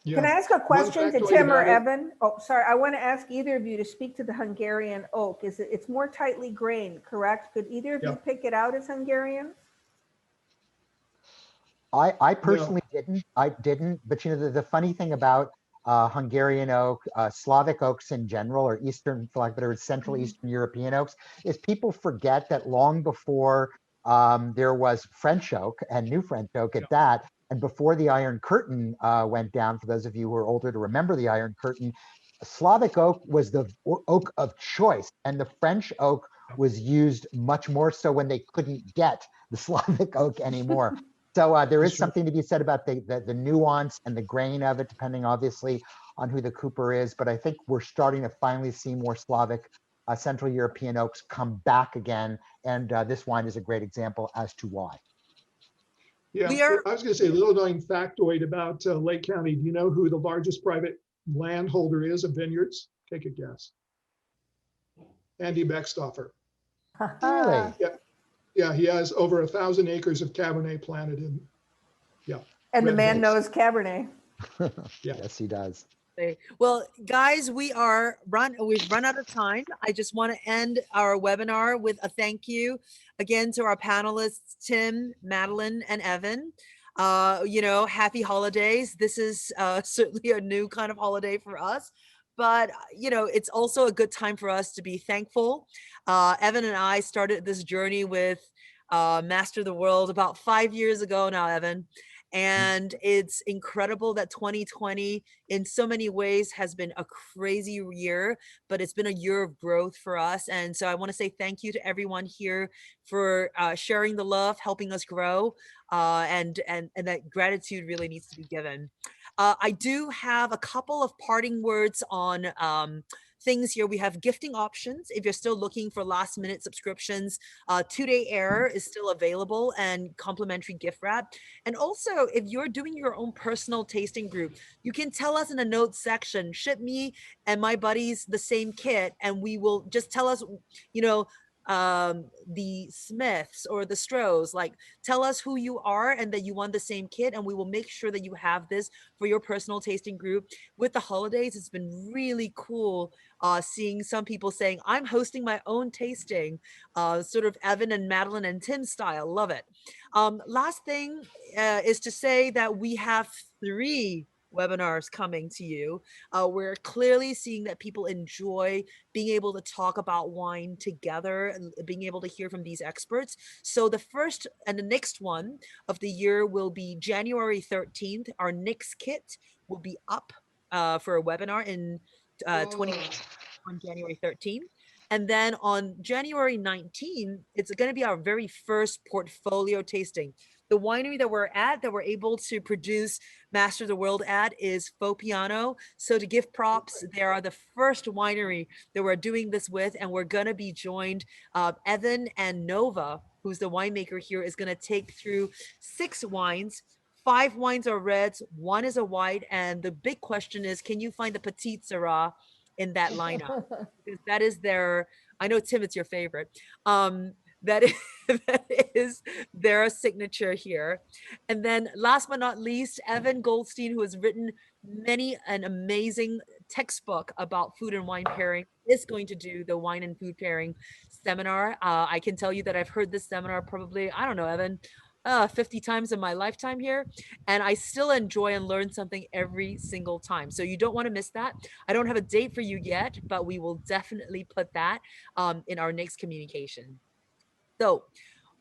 Yeah. Can I ask a question to Tim or Evan? Oh, sorry. I want to ask either of you to speak to the Hungarian oak. It's more tightly grained, correct? Could either of you pick it out as Hungarian? I personally didn't. I didn't. But you know, the funny thing about Hungarian oak, Slavic oaks in general, or Eastern, for lack of better, Central Eastern European oaks, is people forget that long before there was French oak, and New French oak at that, and before the Iron Curtain went down, for those of you who are older to remember the Iron Curtain, Slavic oak was the oak of choice, and the French oak was used much more so when they couldn't get the Slavic oak anymore. So there is something to be said about the nuance and the grain of it, depending obviously on who the cooper is. But I think we're starting to finally see more Slavic, Central European oaks come back again. And this wine is a great example as to why. Yeah, I was going to say a little known factoid about Lake County. Do you know who the largest private landholder is of vineyards? Take a guess. Andy Beckstoffer. Really? Yeah. Yeah, he has over 1,000 acres of Cabernet planted in. Yeah. And the man knows Cabernet. Yes, he does. Well, guys, we've run out of time. I just want to end our webinar with a thank you again to our panelists, Tim, Madeline, and Evan. You know, happy holidays. This is certainly a new kind of holiday for us. But, you know, it's also a good time for us to be thankful. Evan and I started this journey with Master the World about 5 years ago now, Evan. And it's incredible that 2020 in so many ways has been a crazy year, but it's been a year of growth for us. And so I want to say thank you to everyone here for sharing the love, helping us grow, and that gratitude really needs to be given. I do have a couple of parting words on things here. We have gifting options. If you're still looking for last minute subscriptions, 2-day air is still available and complimentary gift wrap. And also, if you're doing your own personal tasting group, you can tell us in the notes section, ship me and my buddies the same kit, and we will just tell us, you know, the Smiths or the Strohs, like tell us who you are and that you want the same kit, and we will make sure that you have this for your personal tasting group. With the holidays, it's been really cool seeing some people saying, I'm hosting my own tasting, sort of Evan and Madeline and Tim style. Love it. Last thing is to say that we have 3 webinars coming to you. We're clearly seeing that people enjoy being able to talk about wine together and being able to hear from these experts. So the first and the next one of the year will be January 13th. Our next kit will be up for a webinar in 20 on January 13th. And then on January 19th, it's going to be our very first portfolio tasting. The winery that we're at, that we're able to produce Master of the World at, is Faux Piano. So to give props, they are the first winery that we're doing this with, and we're going to be joined. Evan and Nova, who's the winemaker here, is going to take through 6 wines 5 wines are reds, 1 is a white, and the big question is, can you find the Petite Syrah in that lineup? Because that is their, I know Tim, it's your favorite. That is, that is their signature here. And then last but not least, Evan Goldstein, who has written many an amazing textbook about food and wine pairing, is going to do the wine and food pairing seminar. I can tell you that I've heard this seminar probably, I don't know, Evan, 50 times in my lifetime here. And I still enjoy and learn something every single time. So you don't want to miss that. I don't have a date for you yet, but we will definitely put that in our next communication. So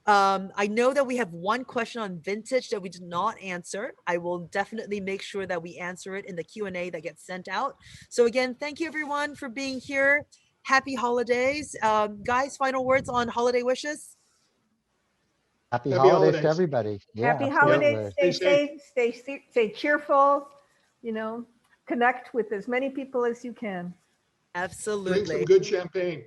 I know that we have one question on vintage that we did not answer. I will definitely make sure that we answer it in the Q&A that gets sent out. So again, thank you everyone for being here. Happy holidays. Guys, final words on holiday wishes? Happy Happy holidays to holidays. everybody. Yeah, Happy absolutely. holidays. Stay Stay safe. Stay cheerful. You know, connect with as many people as you can. Drink Absolutely. some good champagne.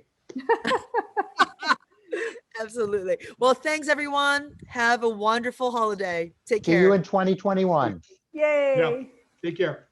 Absolutely. Well, thanks everyone. Have a wonderful holiday. Take See care. you in 2021. Yay. Yeah. Take care.